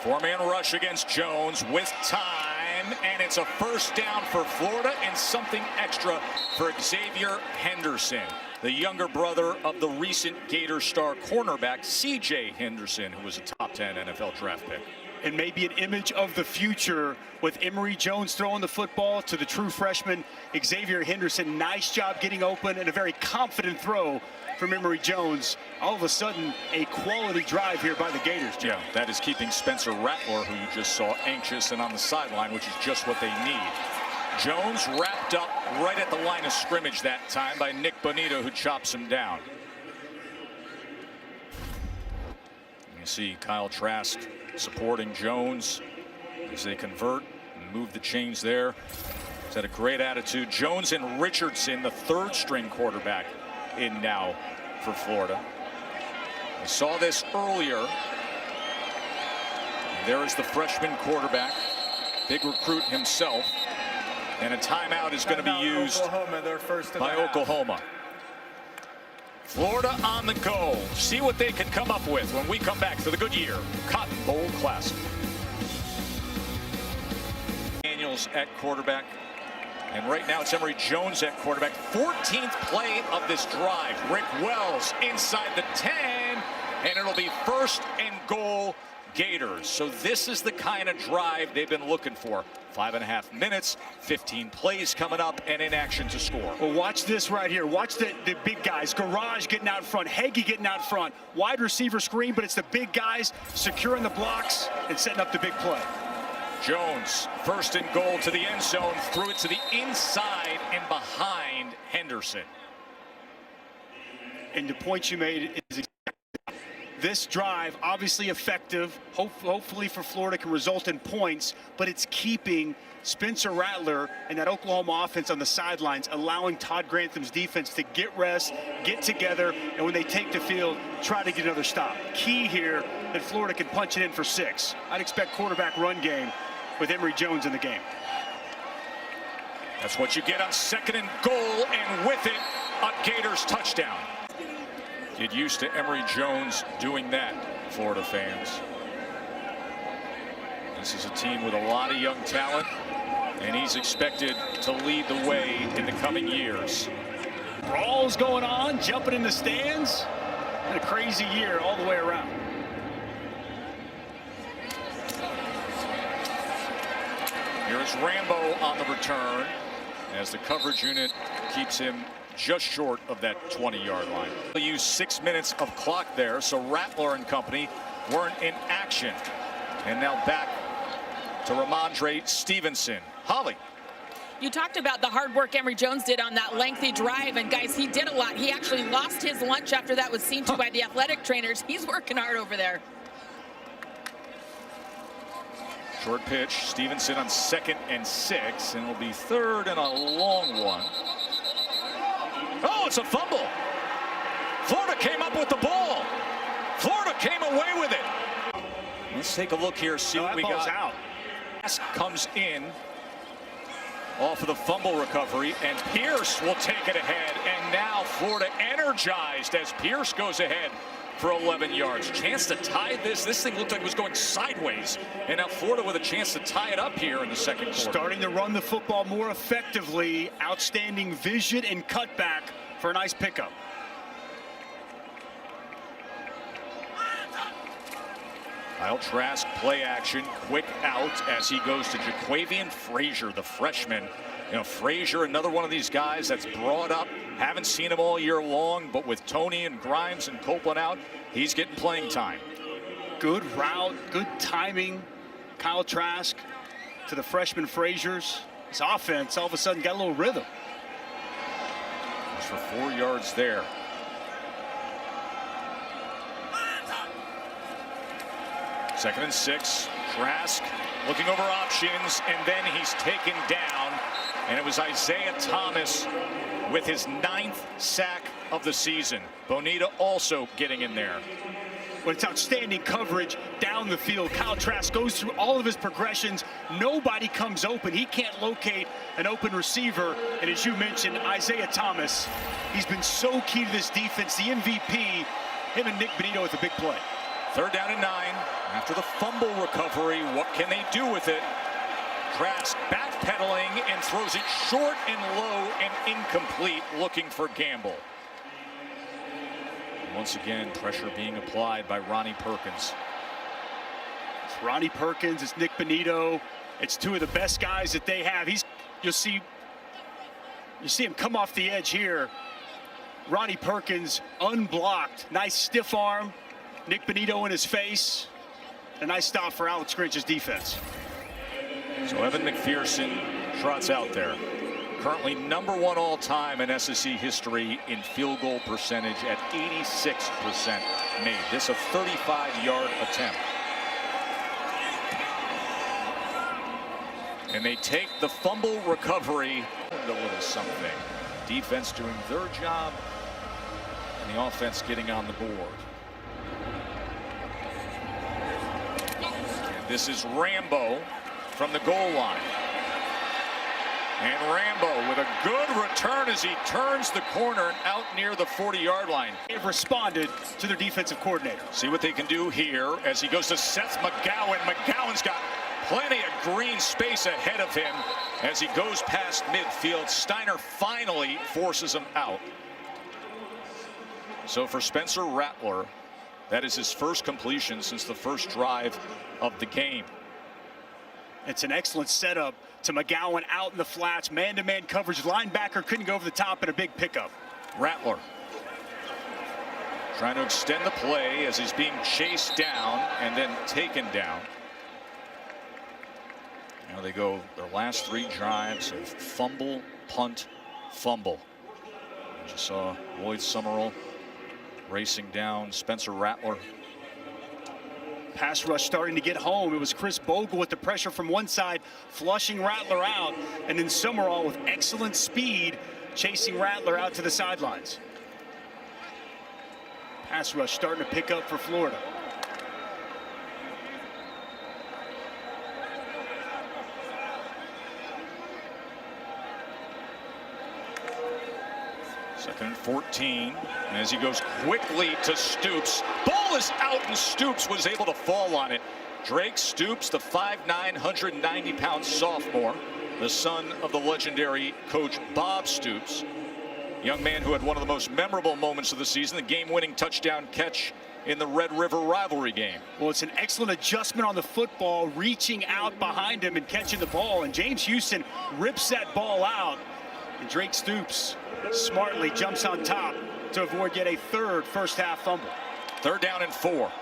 S1: 4-man rush against Jones with time, and it's a 1st down for Florida and something extra for Xavier Henderson, the younger brother of the recent Gator star cornerback C.J. Henderson, who was a top 10 NFL draft pick.
S2: And maybe an image of the future with Emory Jones throwing the football to the true freshman Xavier Henderson. Nice job getting open and a very confident throw from Emory Jones. All of a sudden, a quality drive here by the Gators, Jim.
S1: Yeah, that is keeping Spencer Rattler, who you just saw, anxious and on the sideline, which is just what they need. Jones wrapped up right at the line of scrimmage that time by Nick Bonito, who chops him down. You see Kyle Trask supporting Jones as they convert and move the chains there. He's had a great attitude. Jones and Richardson, the 3rd string quarterback, in now for Florida. We saw this earlier. And there is the freshman quarterback, big recruit himself. And a timeout is going to be used by Oklahoma. Florida on the go. See what they can come up with when we come back to the Goodyear Cotton Bowl Classic. Daniels at quarterback. And right now it's Emory Jones at quarterback. 14th play of this drive. Rick Wells inside the 10. And it'll be 1st and goal Gators. So this is the kind of drive they've been looking for. 5.5 minutes, 15 plays coming up, and in action to score.
S2: Well, watch this right here. Watch the big guys. Garage getting out front. Hagee getting out front. Wide receiver screen, but it's the big guys securing the blocks and setting up the big play.
S1: Jones, 1st and goal to the end zone. Threw it to the inside and behind Henderson.
S2: And the point you made is this drive, obviously effective, hopefully for Florida can result in points, but it's keeping Spencer Rattler and that Oklahoma offense on the sidelines, allowing Todd Grantham's defense to get rest, get together, and when they take the field, try to get another stop. Key here that Florida can punch it in for 6. I'd expect quarterback run game with Emory Jones in the game.
S1: That's what you get on 2nd and goal, and with it, a Gators touchdown. Get used to Emory Jones doing that, Florida fans. This is a team with a lot of young talent, and he's expected to lead the way in the coming years.
S2: Brawls going on, jumping in the stands. Been a crazy year all the way around.
S1: Here's Rambo on the return as the coverage unit keeps him just short of that 20-yard line. They'll use 6 minutes of clock there, so Rattler and company weren't in action. And now back to Ramondre Stevenson. Holly.
S5: You talked about the hard work Emory Jones did on that lengthy drive, and guys, he did a lot. He actually lost his lunch after that was seen to by the athletic trainers. He's working hard over there.
S1: Short pitch, Stevenson on 2nd and 6, and it'll be 3rd and a long one. Oh, it's a fumble. Florida came up with the ball. Florida came away with it. Let's take a look here, see what we got.
S2: Out.
S1: Pass comes in off of the fumble recovery, and Pierce will take it ahead. And now Florida energized as Pierce goes ahead for 11 yards. Chance to tie this. This thing looked like it was going sideways. And now Florida with a chance to tie it up here in the 2nd quarter.
S2: Starting to run the football more effectively. Outstanding vision and cutback for a nice pickup.
S1: Kyle Trask, play action, quick out as he goes to Jaquavian Frazier, the freshman. You know, Frazier, another one of these guys that's brought up. Haven't seen him all year long, but with Tony and Grimes and Copeland out, he's getting playing time.
S2: Good route, good timing. Kyle Trask to the freshman Frazier's. His offense all of a sudden got a little rhythm.
S1: For 4 yards there. Second and 6. Trask looking over options, and then he's taken down. And it was Isaiah Thomas with his 9th sack of the season. Bonita also getting in there.
S2: But it's outstanding coverage down the field. Kyle Trask goes through all of his progressions. Nobody comes open. He can't locate an open receiver. And as you mentioned, Isaiah Thomas, he's been so key to this defense. The MVP, him and Nick Bonito with a big play.
S1: 3rd down and 9. After the fumble recovery, what can they do with it? Trask backpedaling and throws it short and low and incomplete, looking for Gamble. Once again, pressure being applied by Ronnie Perkins.
S2: It's Ronnie Perkins, it's Nick Bonito. It's two of the best guys that they have. You see him come off the edge here. Ronnie Perkins unblocked. Nice stiff arm. Nick Bonito in his face. A nice stop for Alex Grinch's defense.
S1: So Evan McPherson trots out there. Currently #1 all-time in SEC history in field goal percentage at 86% made. This a 35-yard attempt. And they take the fumble recovery. A little something. Defense doing their job, and the offense getting on the board. And this is Rambo from the goal line. And Rambo with a good return as he turns the corner and out near the 40-yard line.
S2: They've responded to their defensive coordinator.
S1: See what they can do here as he goes to Seth McGowan. McGowan's got plenty of green space ahead of him as he goes past midfield. Steiner finally forces him out. So for Spencer Rattler, that is his first completion since the first drive of the game.
S2: It's an excellent setup to McGowan out in the flats, man-to-man coverage. Linebacker couldn't go over the top in a big pickup.
S1: Rattler trying to extend the play as he's being chased down and then taken down. Now they go their last 3 drives of fumble, punt, fumble. You just saw Lloyd Summerall racing down Spencer Rattler.
S2: Pass rush starting to get home. It was Chris Bogle with the pressure from one side, flushing Rattler out, and then Summerall with excellent speed, chasing Rattler out to the sidelines. Pass rush starting to pick up for Florida.
S1: Second and 14, and as he goes quickly to Stoops, ball is out and Stoops was able to fall on it. Drake Stoops, the 5'9", 190-pound sophomore, the son of the legendary coach Bob Stoops. Young man who had one of the most memorable moments of the season, the game-winning touchdown catch in the Red River rivalry game.
S2: Well, it's an excellent adjustment on the football, reaching out behind him and catching the ball, and James Houston rips that ball out, and Drake Stoops smartly jumps on top to avoid yet a third first-half fumble.
S1: 3rd down and 4.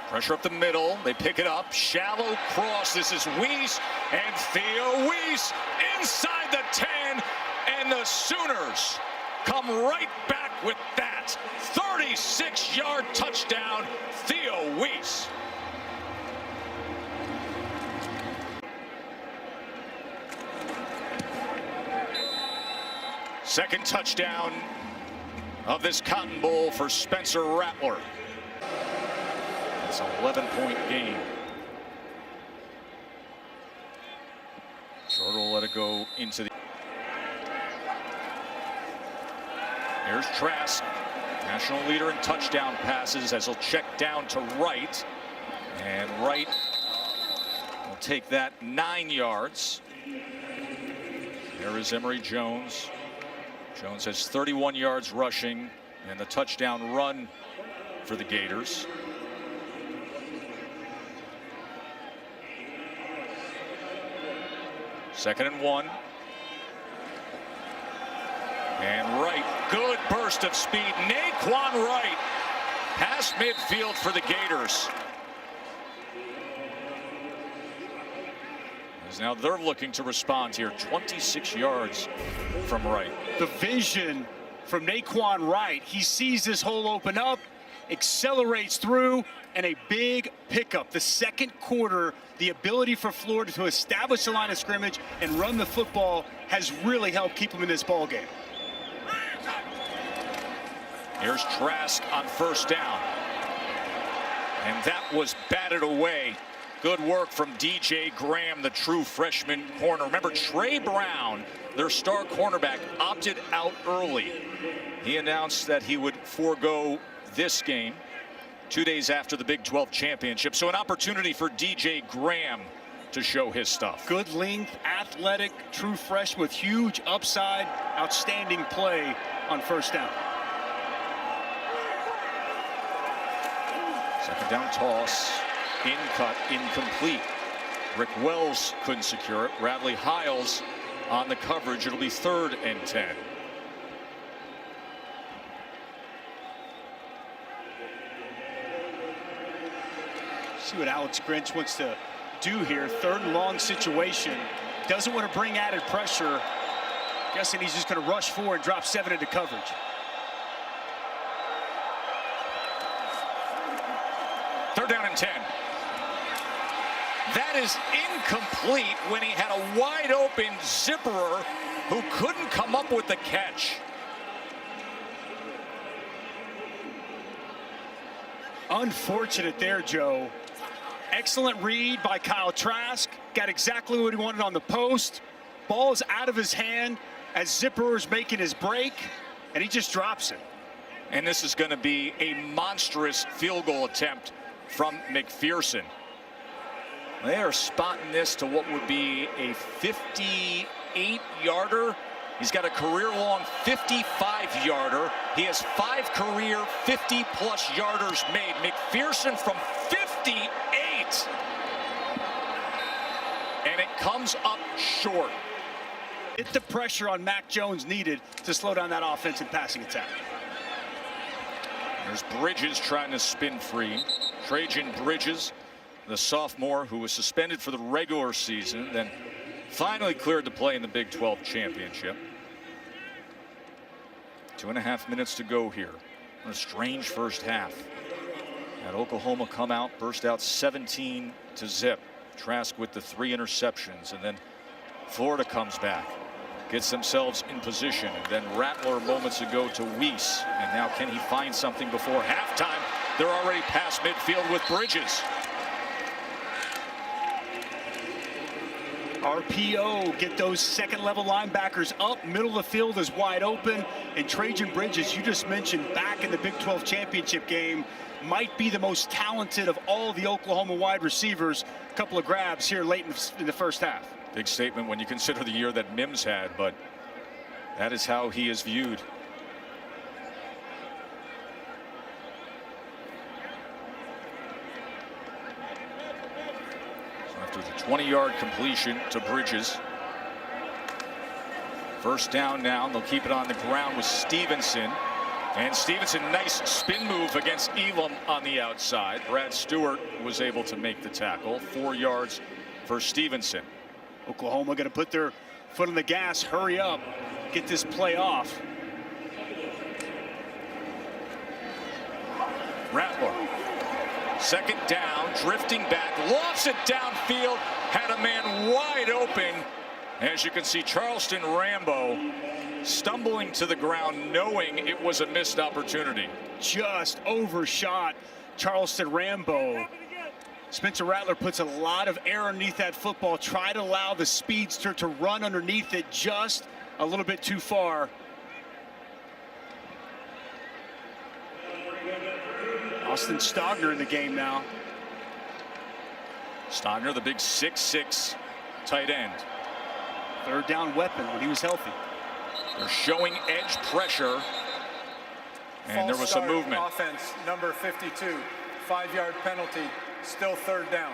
S1: Pressure up the middle. They pick it up. Shallow cross. This is Weiss and Theo Weiss inside the 10. And the Sooners come right back with that 36-yard touchdown. Theo Weiss. Second touchdown of this Cotton Bowl for Spencer Rattler. It's an 11-point game. Short will let it go into the... Here's Trask, national leader in touchdown passes, as he'll check down to Wright. And Wright will take that 9 yards. There is Emory Jones. Jones has 31 yards rushing, and the touchdown run for the Gators. Second and 1. And Wright, good burst of speed. Naquan Wright past midfield for the Gators. As now they're looking to respond here. 26 yards from Wright.
S2: The vision from Naquan Wright. He sees this hole open up, accelerates through, and a big pickup. The second quarter, the ability for Florida to establish the line of scrimmage and run the football has really helped keep them in this ball game.
S1: Here's Trask on first down. And that was batted away. Good work from DJ Graham, the true freshman corner. Remember, Trey Brown, their star cornerback, opted out early. He announced that he would forego this game 2 days after the Big 12 championship. So an opportunity for DJ Graham to show his stuff.
S2: Good length, athletic, true freshman with huge upside, outstanding play on first down.
S1: Second down toss, in cut, incomplete. Rick Wells couldn't secure it. Bradley Hiles on the coverage. It'll be 3rd and 10.
S2: See what Alex Grinch wants to do here. 3rd and long situation. Doesn't want to bring added pressure. Guessing he's just going to rush forward and drop 7 into coverage.
S1: Third down and 10. That is incomplete when he had a wide open Zipperer who couldn't come up with the catch.
S2: Unfortunate there, Joe. Excellent read by Kyle Trask. Got exactly what he wanted on the post. Ball is out of his hand as Zipperer's making his break, and he just drops it.
S1: And this is going to be a monstrous field goal attempt from McPherson. They are spotting this to what would be a 58-yarder. He's got a career-long 55-yarder. He has 5 career 50-plus yarders made. McPherson from 58. And it comes up short.
S2: Hit the pressure on Mac Jones needed to slow down that offensive passing attack.
S1: There's Bridges trying to spin free. Trajan Bridges, the sophomore who was suspended for the regular season, then finally cleared to play in the Big 12 championship. 2.5 minutes to go here. A strange first half. Had Oklahoma come out, burst out 17 to zip. Trask with the 3 interceptions, and then Florida comes back, gets themselves in position, and then Rattler moments ago to Weiss, and now can he find something before halftime? They're already past midfield with Bridges.
S2: RPO, get those second-level linebackers up. Middle of the field is wide open. And Trajan Bridges, you just mentioned, back in the Big 12 championship game, might be the most talented of all the Oklahoma wide receivers. A couple of grabs here late in the first half.
S1: Big statement when you consider the year that Mims had, but that is how he is viewed. After the 20-yard completion to Bridges. First down now. They'll keep it on the ground with Stevenson. And Stevenson, nice spin move against Elam on the outside. Brad Stewart was able to make the tackle. 4 yards for Stevenson.
S2: Oklahoma going to put their foot on the gas. Hurry up. Get this play off.
S1: Rattler. Second down, drifting back, lofts it downfield, had a man wide open. As you can see, Charleston Rambo stumbling to the ground, knowing it was a missed opportunity.
S2: Just overshot Charleston Rambo. Spencer Rattler puts a lot of air underneath that football, try to allow the speedster to run underneath it just a little bit too far. Austin Stogner in the game now.
S1: Stogner, the big 6'6" tight end.
S2: Third down weapon when he was healthy.
S1: They're showing edge pressure. And there was some movement.
S3: Offense, number 52, 5-yard penalty, still third down.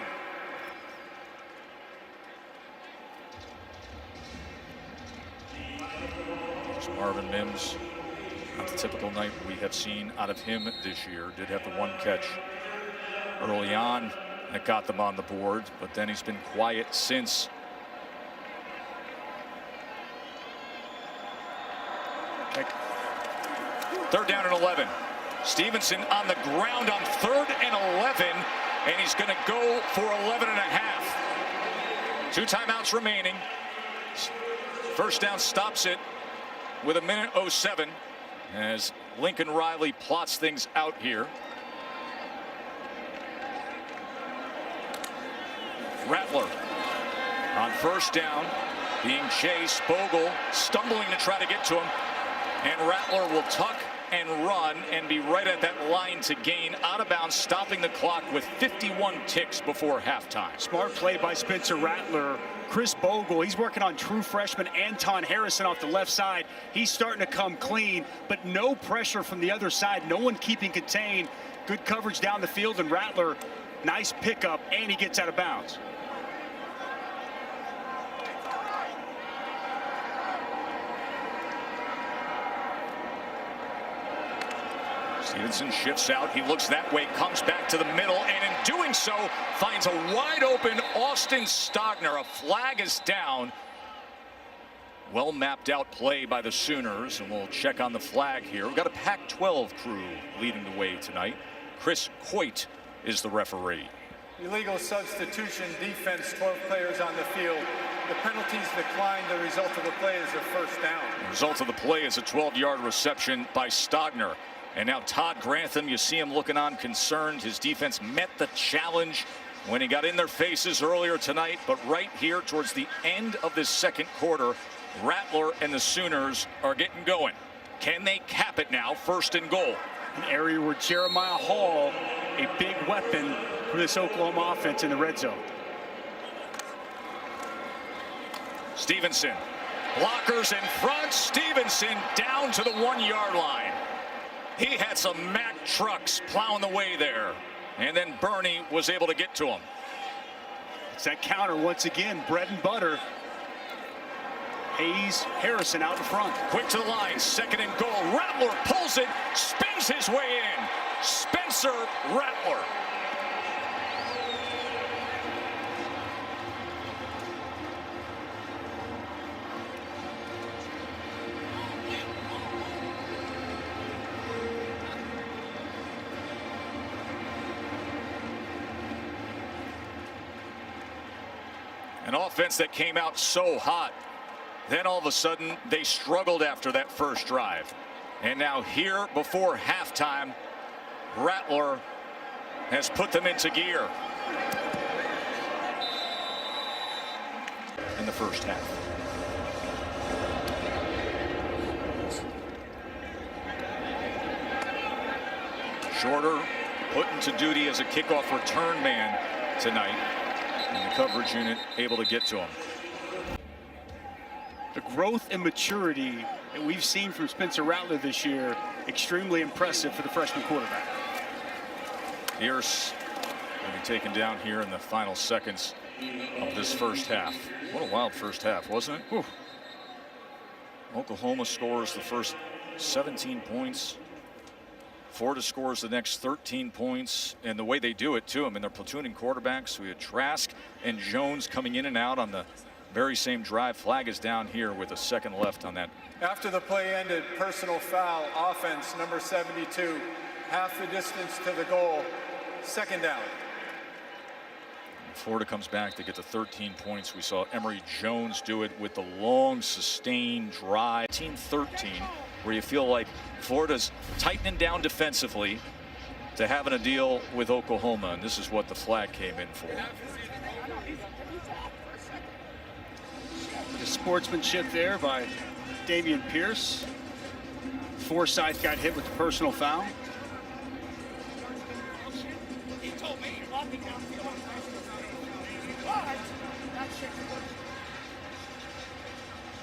S1: Marvin Mims, not the typical night we have seen out of him this year. Did have the one catch early on that got them on the board, but then he's been quiet since. Third down and 11. Stevenson on the ground on 3rd and 11, and he's going to go for 11 and a half. 2 timeouts remaining. First down stops it with 1:07 as Lincoln Riley plots things out here. Rattler on first down, being chased. Bogle stumbling to try to get to him, and Rattler will tuck and run and be right at that line to gain, out of bounds, stopping the clock with 51 ticks before halftime.
S2: Smart play by Spencer Rattler. Chris Bogle, he's working on true freshman Anton Harrison off the left side. He's starting to come clean, but no pressure from the other side. No one keeping contained. Good coverage down the field, and Rattler, nice pickup, and he gets out of bounds.
S1: Stevenson shifts out. He looks that way, comes back to the middle, and in doing so, finds a wide open Austin Stogner. A flag is down. Well mapped out play by the Sooners, and we'll check on the flag here. We've got a Pac-12 crew leading the way tonight. Chris Coit is the referee.
S3: Illegal substitution, defense, 12 players on the field. The penalties declined. The result of the play is a first down.
S1: The result of the play is a 12-yard reception by Stogner. And now Todd Grantham, you see him looking on concerned. His defense met the challenge when he got in their faces earlier tonight. But right here towards the end of this second quarter, Rattler and the Sooners are getting going. Can they cap it now? 1st and goal.
S2: An area where Jeremiah Hall, a big weapon for this Oklahoma offense in the red zone.
S1: Stevenson. Blockers in front. Stevenson down to the 1-yard line. He had some Mack trucks plowing the way there, and then Bernie was able to get to him.
S2: It's that counter once again, bread and butter. Hayes, Harrison out in front.
S1: Quick to the line, 2nd and goal. Rattler pulls it, spins his way in. Spencer Rattler. An offense that came out so hot. Then all of a sudden, they struggled after that first drive. And now here before halftime, Rattler has put them into gear in the first half. Shorter put into duty as a kickoff return man tonight. And the coverage unit able to get to him.
S2: The growth and maturity that we've seen from Spencer Rattler this year, extremely impressive for the freshman quarterback.
S1: Pierce will be taken down here in the final seconds of this first half. What a wild first half, wasn't it? Whew. Oklahoma scores the first 17 points. Florida scores the next 13 points, and the way they do it too, I mean, they're platooning quarterbacks. We had Trask and Jones coming in and out on the very same drive. Flag is down here with a second left on that.
S3: After the play ended, personal foul, offense, number 72, half the distance to the goal, 2nd down.
S1: Florida comes back, they get to 13 points. We saw Emory Jones do it with the long, sustained drive. 13, where you feel like Florida's tightening down defensively to having a deal with Oklahoma, and this is what the flag came in for.
S2: The sportsmanship there by Damian Pierce. Forsythe got hit with the personal foul.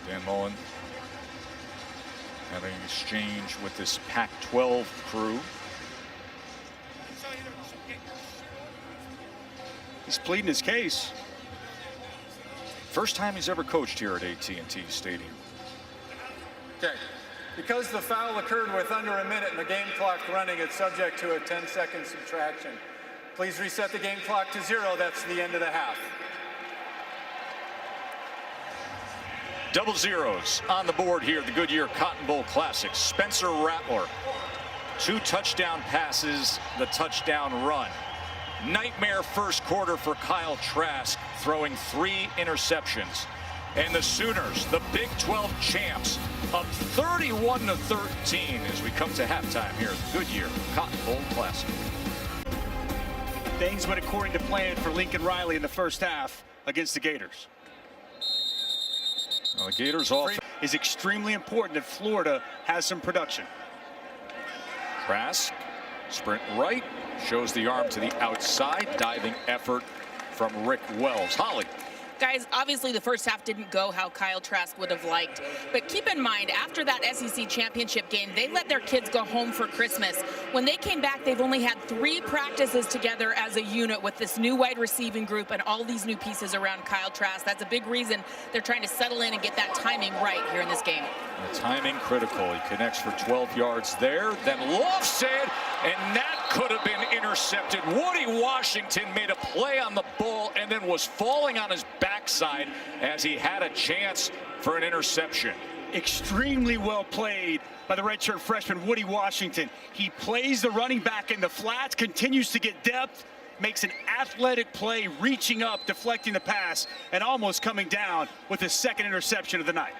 S1: Dan Mullen having an exchange with this Pac-12 crew.
S2: He's pleading his case.
S1: First time he's ever coached here at AT&T Stadium.
S3: Okay. Because the foul occurred with under a minute and the game clock running, it's subject to a 10-second subtraction. Please reset the game clock to 0. That's the end of the half.
S1: Double zeros on the board here at the Goodyear Cotton Bowl Classic. Spencer Rattler, 2 touchdown passes, the touchdown run. Nightmare first quarter for Kyle Trask, throwing 3 interceptions. And the Sooners, the Big 12 champs, up 31-13 as we come to halftime here at the Goodyear Cotton Bowl Classic.
S2: Things went according to plan for Lincoln Riley in the first half against the Gators.
S1: Well, the Gators off
S2: Is extremely important that Florida has some production.
S1: Trask, sprint right, shows the arm to the outside, diving effort from Rick Wells. Holly.
S5: Guys, obviously the first half didn't go how Kyle Trask would have liked. But keep in mind, after that SEC championship game, they let their kids go home for Christmas. When they came back, they've only had 3 practices together as a unit with this new wide receiving group and all these new pieces around Kyle Trask. That's a big reason they're trying to settle in and get that timing right here in this game.
S1: The timing critical. He connects for 12 yards there, then lofts it, and that could have been intercepted. Woody Washington made a play on the ball and then was falling on his backside as he had a chance for an interception.
S2: Extremely well played by the redshirt freshman Woody Washington. He plays the running back in the flats, continues to get depth, makes an athletic play, reaching up, deflecting the pass, and almost coming down with his 2nd interception of the night.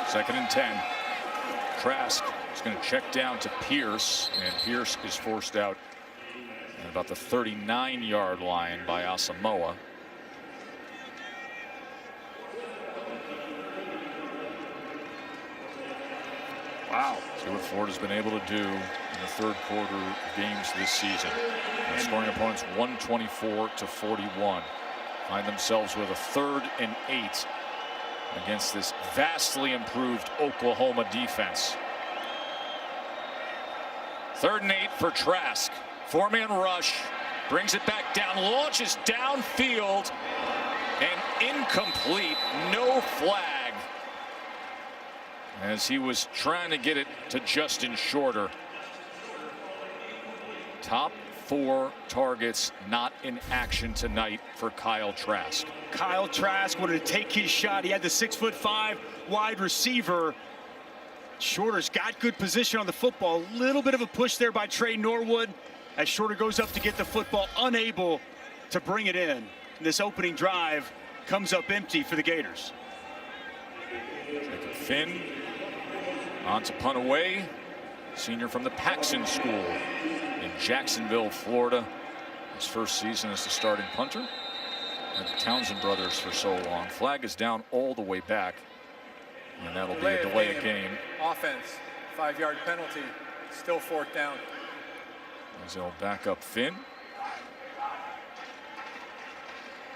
S1: 2nd and 10. Trask is going to check down to Pierce, and Pierce is forced out at about the 39-yard line by Asamoah. Wow. See what Florida's been able to do in the 3rd quarter of games this season. And scoring opponents 124-41. Find themselves with a 3rd and 8 against this vastly improved Oklahoma defense. 3rd and 8 for Trask. 4-man rush, brings it back down, launches downfield, and incomplete, no flag, as he was trying to get it to Justin Shorter. Top 4 targets not in action tonight for Kyle Trask.
S2: Kyle Trask wanted to take his shot. He had the 6'5" wide receiver. Shorter's got good position on the football. A little bit of a push there by Trey Norwood as Shorter goes up to get the football, unable to bring it in. This opening drive comes up empty for the Gators.
S1: Jacob Finn on to punt away. Senior from the Paxson School in Jacksonville, Florida. His first season as the starting punter. And the Townsend brothers for so long. Flag is down all the way back. And that'll be a delay of game.
S3: Offense, 5-yard penalty, still 4th down.
S1: As they'll back up Finn.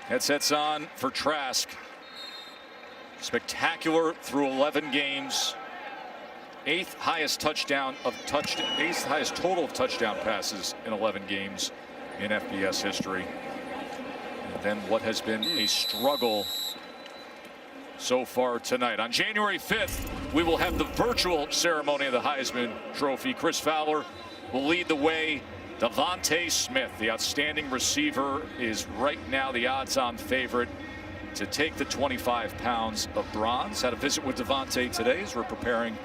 S1: Headsets on for Trask. Spectacular through 11 games. 8th highest total of touchdown passes in 11 games in FBS history. And then what has been a struggle so far tonight. On January 5th, we will have the virtual ceremony of the Heisman Trophy. Chris Fowler will lead the way. Devontae Smith, the outstanding receiver, is right now the odds-on favorite to take the 25 pounds of bronze. Had a visit with Devontae today as we're preparing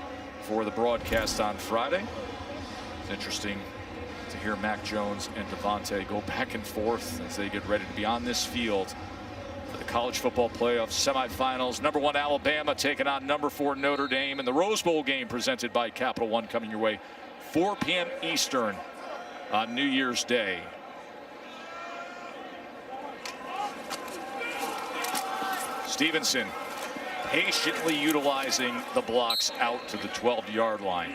S1: for the broadcast on Friday. It's interesting to hear Mac Jones and Devontae go back and forth as they get ready to be on this field for the college football playoff semifinals. Number 1 Alabama taking on number 4 Notre Dame in the Rose Bowl game presented by Capital One, coming your way 4 p.m. Eastern on New Year's Day. Stevenson patiently utilizing the blocks out to the 12-yard line.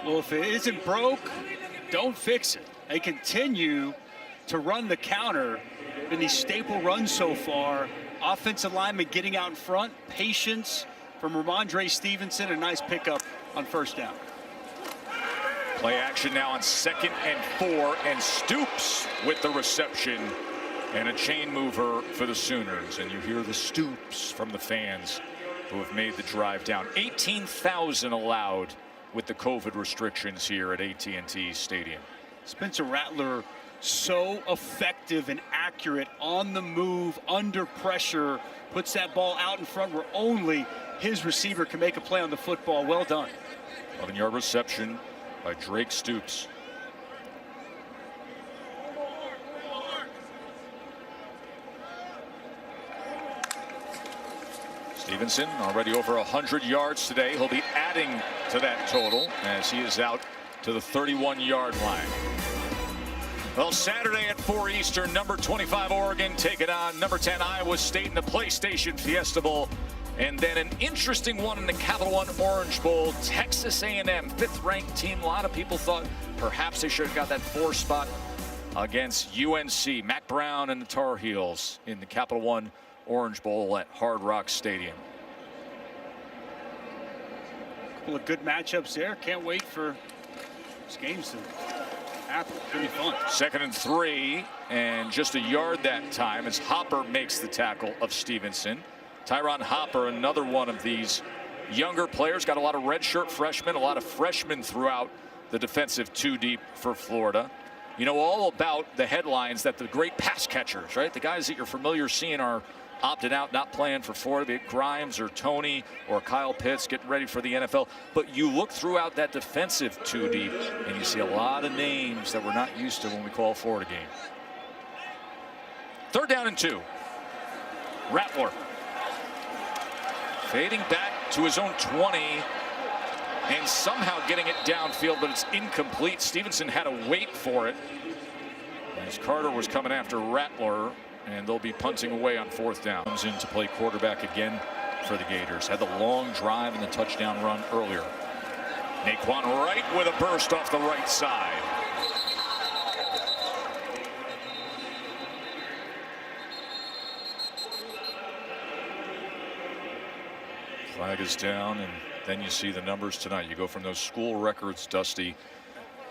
S2: Well, if it isn't broke, don't fix it. They continue to run the counter in these staple runs so far offensive lineman getting out in front, patience from Ramondre Stevenson, a nice pickup on first down.
S1: Play action now on 2nd and 4, and Stoops with the reception and a chain mover for the Sooners. And you hear the Stoops from the fans who have made the drive down. 18,000 allowed with the COVID restrictions here at AT&T Stadium.
S2: Spencer Rattler, so effective and accurate on the move, under pressure, puts that ball out in front where only his receiver can make a play on the football. Well done.
S1: 11-yard reception by Drake Stoops. Stevenson already over 100 yards today. He'll be adding to that total as he is out to the 31-yard line. Well, Saturday at 4 Eastern, number 25 Oregon taking on number 10 Iowa State in the PlayStation Fiesta Bowl. And then an interesting one in the Capital One Orange Bowl. Texas A&M, 5th-ranked team. A lot of people thought perhaps they should have got that 4 spot against UNC. Mack Brown and the Tar Heels in the Capital One Orange Bowl at Hard Rock Stadium.
S2: A couple of good matchups there. Can't wait for this game to happen. Pretty fun.
S1: 2nd and 3, and just a yard that time as Hopper makes the tackle of Stevenson. Tyron Hopper, another one of these younger players, got a lot of redshirt freshmen, a lot of freshmen throughout the defensive 2 deep for Florida. You know all about the headlines that the great pass catchers, right? The guys that you're familiar seeing are opted out, not playing for Florida, be it Grimes or Tony or Kyle Pitts getting ready for the NFL. But you look throughout that defensive 2 deep and you see a lot of names that we're not used to when we call a Florida game. 3rd down and 2. Rattler fading back to his own 20 and somehow getting it downfield, but it's incomplete. Stevenson had to wait for it as Carter was coming after Rattler, and they'll be punting away on 4th down. Comes in to play quarterback again for the Gators. Had the long drive and the touchdown run earlier. Naquan Wright with a burst off the right side. Flag is down, and then you see the numbers tonight. You go from those school records, Dusty,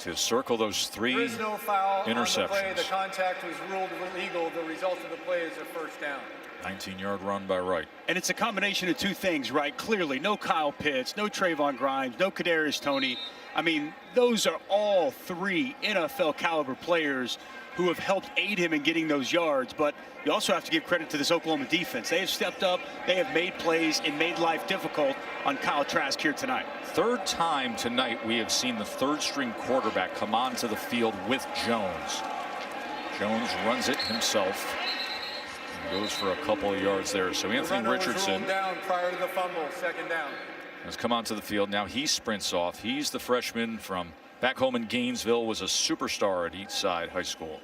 S1: to circle those 3
S3: There is no foul
S1: interceptions.
S3: on the play. The contact was ruled illegal. The result of the play is a first down.
S1: 19-yard run by Wright.
S2: And it's a combination of 2 things, right? Clearly, no Kyle Pitts, no Trayvon Grimes, no Kadarius Toney. I mean, those are all 3 NFL caliber players who have helped aid him in getting those yards. But you also have to give credit to this Oklahoma defense. They have stepped up, they have made plays and made life difficult on Kyle Trask here tonight.
S1: 3rd time tonight we have seen the 3rd-string quarterback come onto the field with Jones. Jones runs it himself and goes for a couple of yards there. So Anthony Richardson
S3: was ruled down prior to the fumble, 2nd down.
S1: has come onto the field. Now he sprints off. He's the freshman from back home in Gainesville, was a superstar at Eastside High School.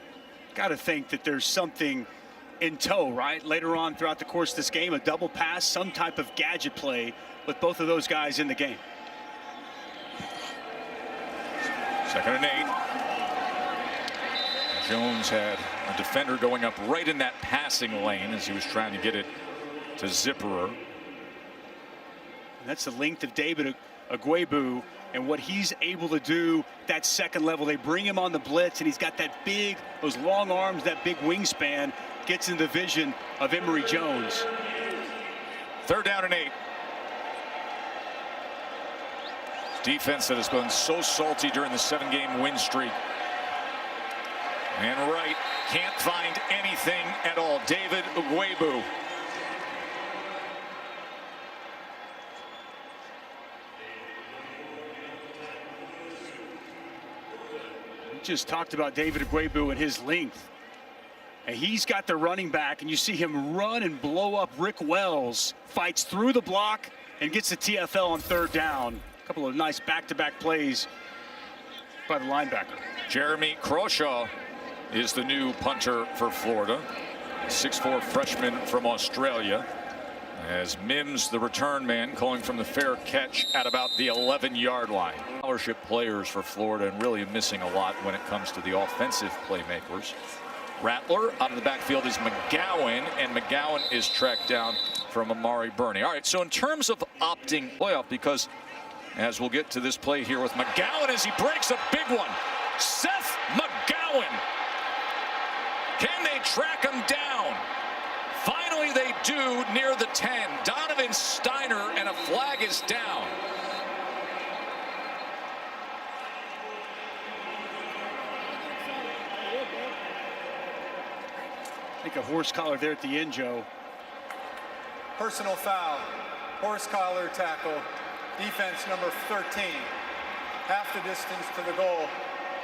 S2: Got to think that there's something in tow, right? Later on throughout the course of this game, a double pass, some type of gadget play with both of those guys in the game.
S1: 2nd and 8. Jones had a defender going up right in that passing lane as he was trying to get it to Zipperer.
S2: That's the length of David Agwebu and what he's able to do that 2nd level. They bring him on the blitz, and he's got that big, those long arms, that big wingspan, gets in the vision of Emory Jones.
S1: 3rd down and 8. Defense that has been so salty during the 7-game win streak. And Wright can't find anything at all. David Agwebu.
S2: We just talked about David Agwebu and his length. And he's got the running back, and you see him run and blow up Rick Wells. Fights through the block and gets the TFL on 3rd down. A couple of nice back-to-back plays by the linebacker.
S1: Jeremy Crawshaw is the new punter for Florida. 6'4" freshman from Australia. As Mims, the return man, calling from the fair catch at about the 11-yard line. Scholarship players for Florida, and really missing a lot when it comes to the offensive playmakers. Rattler. Out of the backfield is McGowan, and McGowan is tracked down from Amari Burney. All right, so in terms of opting playoff, because as we'll get to this play here with McGowan as he breaks a big one. Seth McGowan. Can they track him down? Finally they do near the 10. Donovan Steiner, and a flag is down.
S2: I think a horse collar there at the end, Joe.
S3: Personal foul, horse collar tackle, defense number 13. Half the distance to the goal,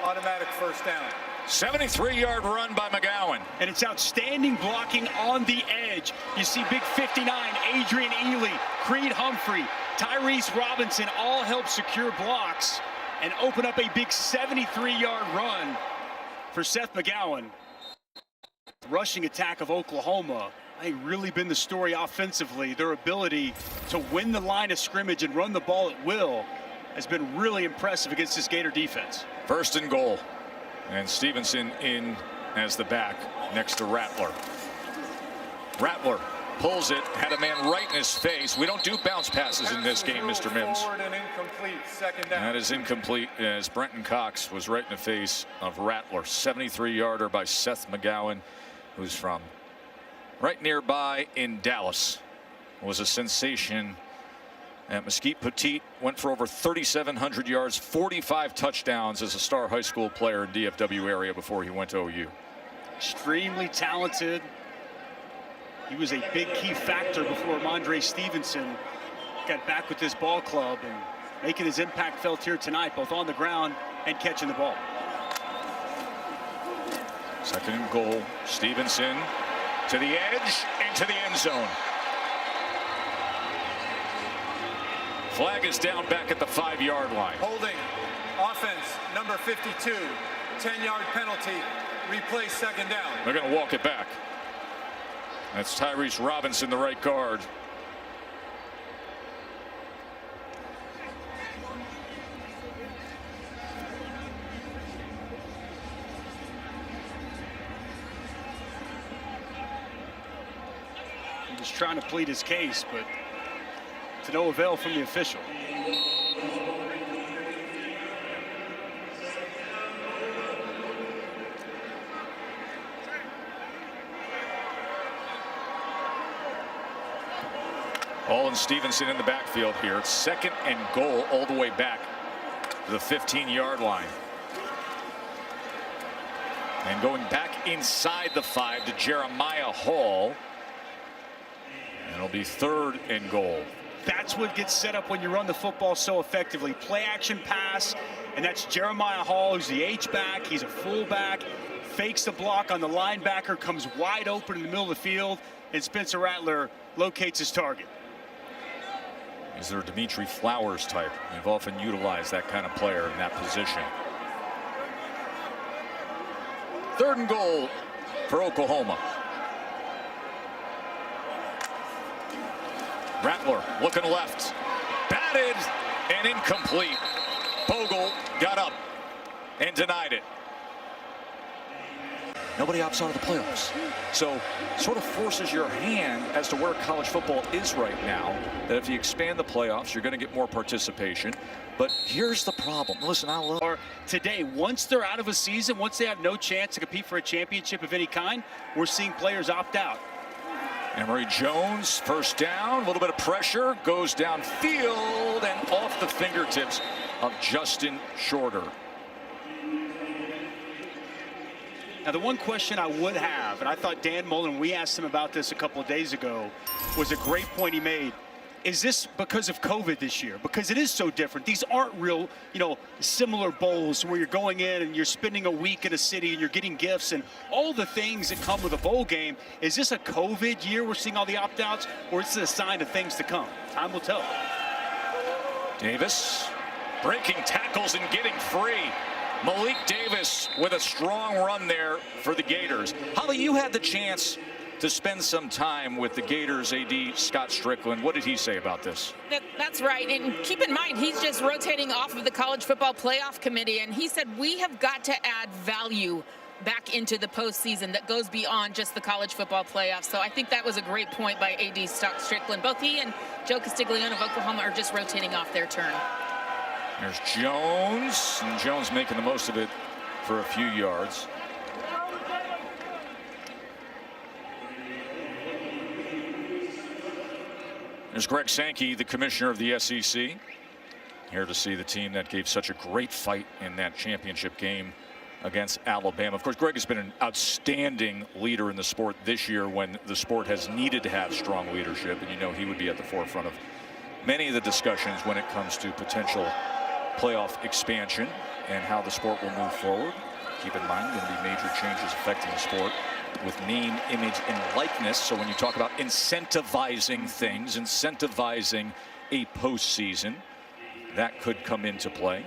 S3: automatic first down.
S1: 73-yard run by McGowan.
S2: And it's outstanding blocking on the edge. You see big 59, Adrian Ely, Creed Humphrey, Tyrese Robinson all help secure blocks and open up a big 73-yard run for Seth McGowan. Rushing attack of Oklahoma, I think really been the story offensively. Their ability to win the line of scrimmage and run the ball at will has been really impressive against this Gator defense.
S1: First and goal. And Stevenson in as the back next to Rattler. Rattler pulls it, had a man right in his face. We don't do bounce passes in this game, Mr. Mims.
S3: Forward and incomplete, second down.
S1: That is incomplete as Brenton Cox was right in the face of Rattler. 73-yarder by Seth McGowan, who's from right nearby in Dallas. Was a sensation at Mesquite Petit. Went for over 3,700 yards, 45 touchdowns as a star high school player in DFW area before he went to OU.
S2: Extremely talented. He was a big key factor before Mondre Stevenson got back with this ball club, and making his impact felt here tonight, both on the ground and catching the ball.
S1: Second and goal. Stevenson to the edge, into the end zone. Flag is down back at the 5-yard line.
S3: Holding, offense, number 52, 10-yard penalty, replay second down.
S1: They're going to walk it back. That's Tyrese Robinson, the right guard.
S2: He was trying to plead his case, but to no avail from the official.
S1: Olin Stevenson in the backfield here. It's second and goal all the way back to the 15-yard line. And going back inside the 5 to Jeremiah Hall. And it'll be third and goal.
S2: That's what gets set up when you run the football so effectively. Play action pass, and that's Jeremiah Hall, who's the H-back. He's a fullback, fakes the block on the linebacker, comes wide open in the middle of the field, and Spencer Rattler locates his target.
S1: Is there a Dimitri Flowers type? They've often utilized that kind of player in that position. Third and goal for Oklahoma. Rattler looking left, batted and incomplete. Bogle got up and denied it. Nobody opts out of the playoffs. So sort of forces your hand as to where college football is right now, that if you expand the playoffs, you're going to get more participation. But here's the problem. Listen,
S2: today, once they're out of a season, once they have no chance to compete for a championship of any kind, we're seeing players opt out.
S1: Emory Jones, first down, a little bit of pressure, goes downfield and off the fingertips of Justin Shorter.
S2: Now, the one question I would have, and I thought Dan Mullen, we asked him about this a couple of days ago, was a great point he made. Is this because of COVID this year? Because it is so different. These aren't real, similar bowls where you're going in and you're spending a week in a city and you're getting gifts and all the things that come with a bowl game. Is this a COVID year we're seeing all the opt-outs, or is this a sign of things to come? Time will tell.
S1: Davis breaking tackles and getting free. Malik Davis with a strong run there for the Gators. Holly, you had the chance to spend some time with the Gators AD Scott Strickland. What did he say about this?
S5: That's right. And keep in mind, he's just rotating off of the College Football Playoff Committee. And he said, we have got to add value back into the postseason that goes beyond just the college football playoffs. So I think that was a great point by A.D. Strickland. Both he and Joe Castiglione of Oklahoma are just rotating off their turn.
S1: There's Jones, and Jones making the most of it for a few yards. There's Greg Sankey, the commissioner of the SEC, here to see the team that gave such a great fight in that championship game against Alabama. Of course, Greg has been an outstanding leader in the sport this year when the sport has needed to have strong leadership, and you know he would be at the forefront of many of the discussions when it comes to potential playoff expansion and how the sport will move forward. Keep in mind, going to be major changes affecting the sport with name, image, and likeness. So when you talk about incentivizing things, incentivizing a postseason, that could come into play.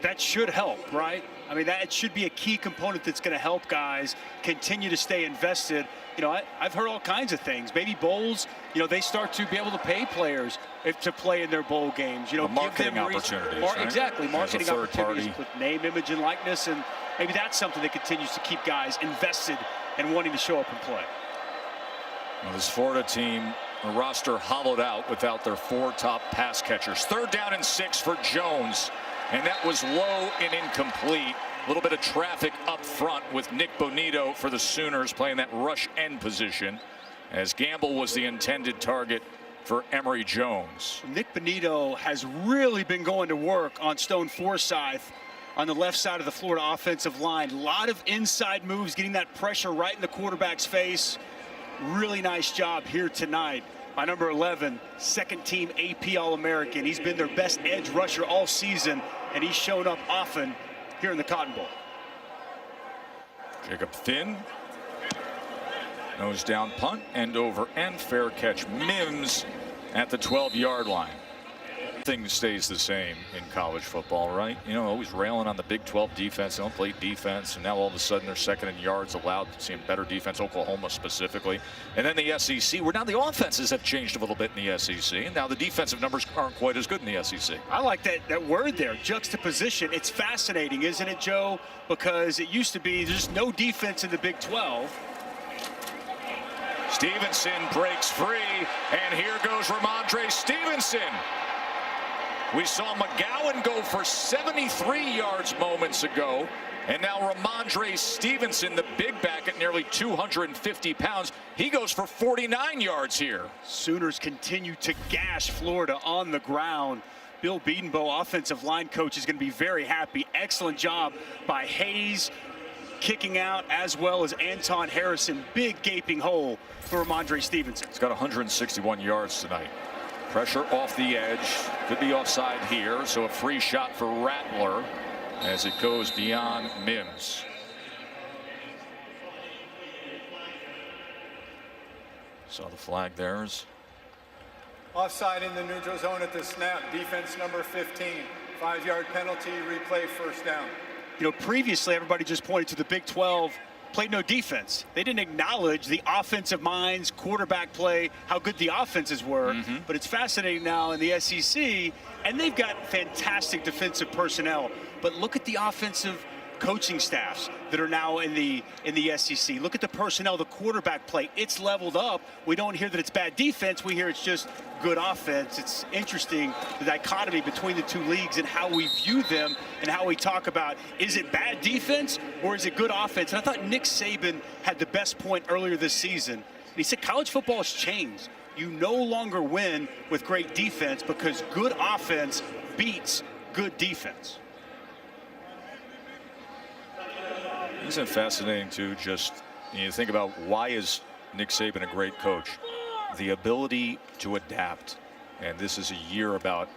S2: That should help, right? I mean, that should be a key component that's going to help guys continue to stay invested. You know, I've heard all kinds of things. Maybe bowls, you know, they start to be able to pay players to play in their bowl games. You know,
S1: marketing opportunities, right?
S2: Exactly, marketing opportunities
S1: party.
S2: with name, image, and likeness, and maybe that's something that continues to keep guys invested and wanting to show up and play.
S1: Well, this Florida team, a roster hollowed out without their 4 top pass catchers. 3rd down and 6 for Jones, and that was low and incomplete. A little bit of traffic up front with Nick Bonito for the Sooners playing that rush end position, as Gamble was the intended target for Emory Jones.
S2: Nick Bonito has really been going to work on Stone Forsyth on the left side of the Florida offensive line. A lot of inside moves, getting that pressure right in the quarterback's face. Really nice job here tonight by number 11, second-team AP All-American. He's been their best edge rusher all season, and he's shown up often here in the Cotton Bowl.
S1: Jacob Finn. Nose down punt, end over end, fair catch. Mims at the 12-yard line. Thing stays the same in college football, right? You know, always railing on the Big 12 defense. They don't play defense, and now all of a sudden they're second in yards allowed, seeing better defense, Oklahoma specifically. And then the SEC, where now the offenses have changed a little bit in the SEC, and now the defensive numbers aren't quite as good in the SEC.
S2: I like that word there, juxtaposition. It's fascinating, isn't it, Joe? Because it used to be there's no defense in the Big 12.
S1: Stevenson breaks free, and here goes Ramondre Stevenson. We saw McGowan go for 73 yards moments ago, and now Ramondre Stevenson, the big back at nearly 250 pounds, he goes for 49 yards here.
S2: Sooners continue to gash Florida on the ground. Bill Bedenbaugh, offensive line coach, is going to be very happy. Excellent job by Hayes kicking out, as well as Anton Harrison. Big gaping hole for Ramondre Stevenson.
S1: He's got 161 yards tonight. Pressure off the edge, could be offside here, so a free shot for Rattler as it goes beyond Mims. Saw the flag there.
S3: Offside in the neutral zone at the snap. Defense number 15. 5-yard penalty, replay, first down.
S2: You know, previously everybody just pointed to the Big 12 played no defense. They didn't acknowledge the offensive minds, quarterback play, how good the offenses were. But it's fascinating now in the SEC, and they've got fantastic defensive personnel. But look at the offensive coaching staffs that are now in the SEC. Look at the personnel, the quarterback play. It's leveled up. We don't hear that it's bad defense. We hear it's just good offense. It's interesting, the dichotomy between the two leagues and how we view them and how we talk about, is it bad defense or is it good offense? And I thought Nick Saban had the best point earlier this season. And he said college football has changed. You no longer win with great defense because good offense beats good defense.
S1: Isn't it fascinating too, just you think about why is Nick Saban a great coach? The ability to adapt, and this is a year about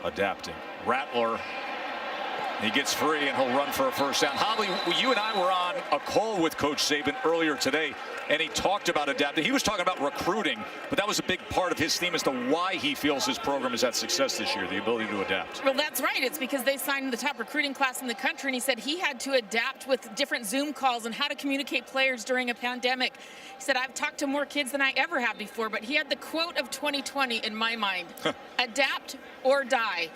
S1: adapting. Rattler, he gets free and he'll run for a first down. Holly, you and I were on a call with Coach Saban earlier today, and he talked about adapting. He was talking about recruiting, but that was a big part of his theme as to why he feels his program is at success this year, the ability to adapt.
S5: Well, that's right. It's because they signed the top recruiting class in the country, and he said he had to adapt with different Zoom calls and how to communicate players during a pandemic. He said, I've talked to more kids than I ever have before, but he had the quote of 2020 in my mind. Adapt or die.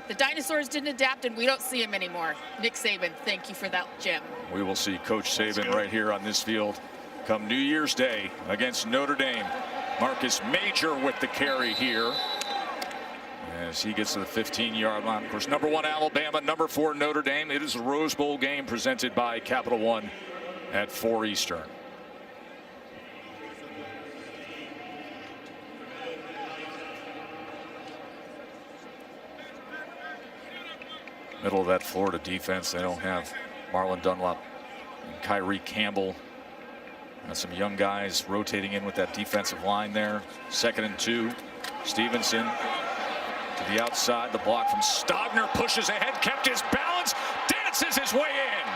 S5: The dinosaurs didn't adapt, and we don't see them anymore. Nick Saban, thank you for that gem.
S1: We will see Coach Saban right here on this field come New Year's Day against Notre Dame. Marcus Major with the carry here as he gets to the 15-yard line. Of course, number 1 Alabama, number 4 Notre Dame. It is a Rose Bowl game presented by Capital One at 4 Eastern. Middle of that Florida defense, they don't have Marlon Dunlop and Kyrie Campbell. And some young guys rotating in with that defensive line there. 2nd and 2. Stevenson to the outside. The block from Stogner pushes ahead, kept his balance, dances his way in.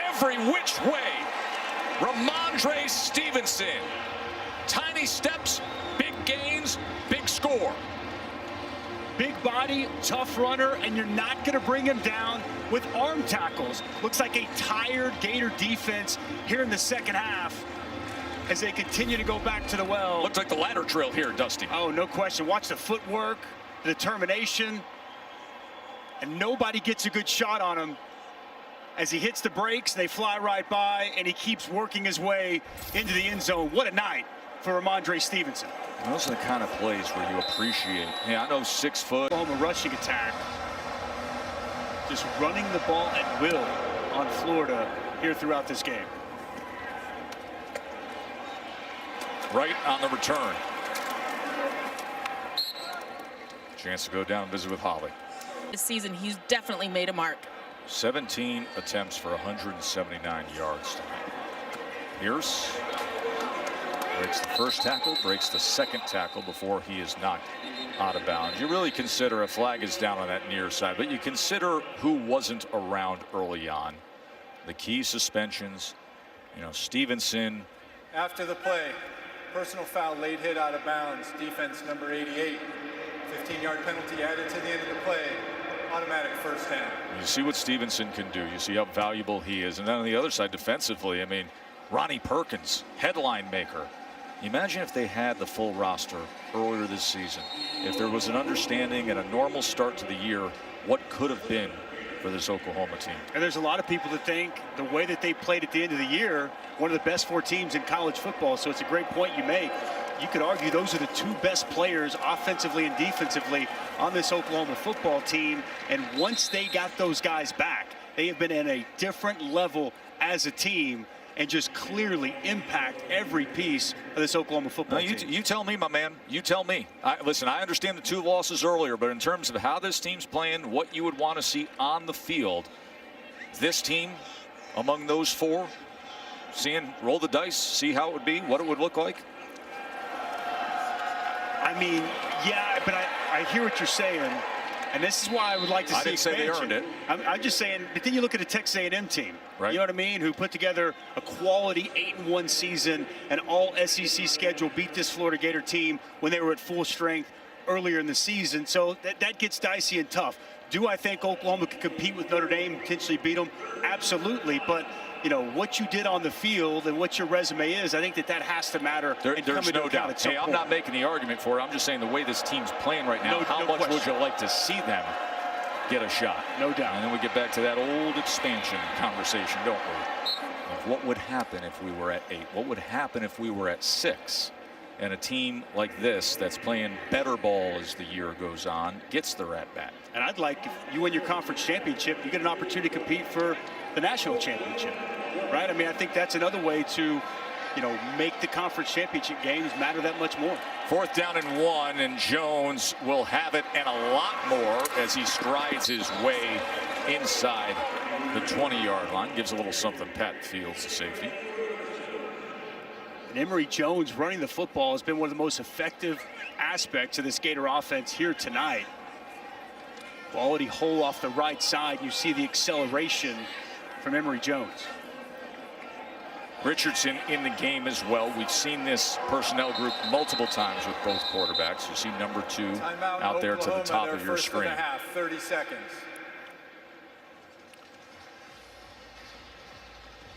S1: Every which way. Ramondre Stevenson. Tiny steps, big gains, big score.
S2: Big body, tough runner, and you're not going to bring him down with arm tackles. Looks like a tired Gator defense here in the second half as they continue to go back to the well.
S1: Looks like the ladder drill here, Dusty.
S2: Oh, no question. Watch the footwork, the determination, and nobody gets a good shot on him. As he hits the brakes, they fly right by, and he keeps working his way into the end zone. What a night for Ramondre Stevenson.
S1: Those are the kind of plays where you appreciate. Yeah, I know 6 foot.
S2: A rushing attack. Just running the ball at will on Florida here throughout this game.
S1: Right on the return. Chance to go down and visit with Holly.
S5: This season, he's definitely made a mark.
S1: 17 attempts for 179 yards tonight. Pierce breaks the first tackle, breaks the second tackle before he is knocked out of bounds. You really consider a flag is down on that near side, but you consider who wasn't around early on. The key suspensions, you know, Stevenson.
S3: After the play, personal foul, late hit out of bounds, defense number 88. 15-yard penalty added to the end of the play. Automatic first down.
S1: You see what Stevenson can do. You see how valuable he is. And then on the other side, defensively, I mean, Ronnie Perkins, headline maker. Imagine if they had the full roster earlier this season. If there was an understanding and a normal start to the year, what could have been for this Oklahoma team.
S2: And there's a lot of people that think the way that they played at the end of the year, one of the best 4 teams in college football. So it's a great point you make. You could argue those are the 2 best players offensively and defensively on this Oklahoma football team. And once they got those guys back, they have been at a different level as a team and just clearly impact every piece of this Oklahoma football team.
S1: You tell me, my man. You tell me. Listen, I understand the 2 losses earlier, but in terms of how this team's playing, what you would want to see on the field, this team among those 4, roll the dice, see how it would be, what it would look like.
S2: I mean, yeah, but I hear what you're saying, and this is why I would like to see
S1: I didn't say they earned it.
S2: I'm just saying, but then you look at a Texas A&M team,
S1: right?
S2: You know what I mean, who put together a quality 8-1 season, an all SEC schedule, beat this Florida Gator team when they were at full strength earlier in the season. So that gets dicey and tough. Do I think Oklahoma could compete with Notre Dame, potentially beat them? Absolutely, but you know, what you did on the field and what your resume is, I think that has to matter.
S1: There's no doubt. Hey, I'm not making the argument for it. I'm just saying the way this team's playing right now, how much would you like to see them get a shot?
S2: No doubt.
S1: And then we get back to that old expansion conversation, don't we? Of what would happen if we were at 8? What would happen if we were at 6? And a team like this that's playing better ball as the year goes on gets their at-bat.
S2: And I'd like, if you win your conference championship, you get an opportunity to compete for the national championship, right? I mean, I think that's another way to, you know, make the conference championship games matter that much more.
S1: 4th down and 1, and Jones will have it and a lot more as he strides his way inside the 20-yard line. Gives a little something Pat Fields, the safety.
S2: And Emory Jones running the football has been one of the most effective aspects of this Gator offense here tonight. Quality hole off the right side. You see the acceleration from Emory Jones.
S1: Richardson in the game as well. We've seen this personnel group multiple times with both quarterbacks. You see number 2 out there to the top of your screen.
S3: 30 seconds.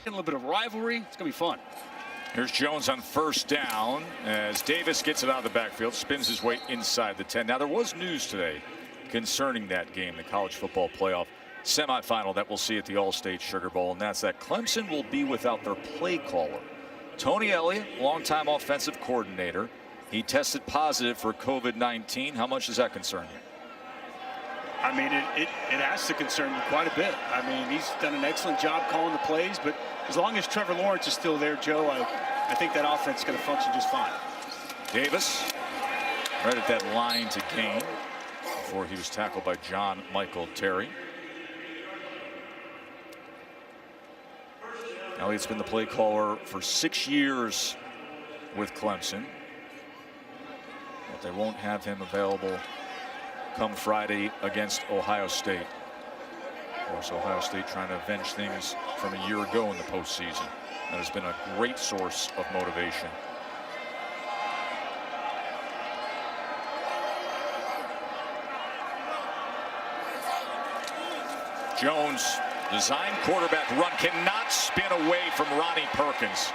S2: A little bit of rivalry. It's going to be fun.
S1: Here's Jones on 1st down as Davis gets it out of the backfield, spins his way inside the 10. Now, there was news today concerning that game, the college football playoff semifinal that we'll see at the All-State Sugar Bowl, and that's that Clemson will be without their play caller. Tony Elliott, longtime offensive coordinator, he tested positive for COVID-19. How much does that concern you?
S2: I mean, it has to concern you quite a bit. I mean, he's done an excellent job calling the plays, but as long as Trevor Lawrence is still there, Joe, I think that offense is going to function just fine.
S1: Davis right at that line to gain before he was tackled by John Michael Terry. Elliott's been the play caller for 6 years with Clemson, but they won't have him available come Friday against Ohio State. Of course, Ohio State trying to avenge things from a year ago in the postseason. That has been a great source of motivation. Jones, design quarterback run, cannot spin away from Ronnie Perkins.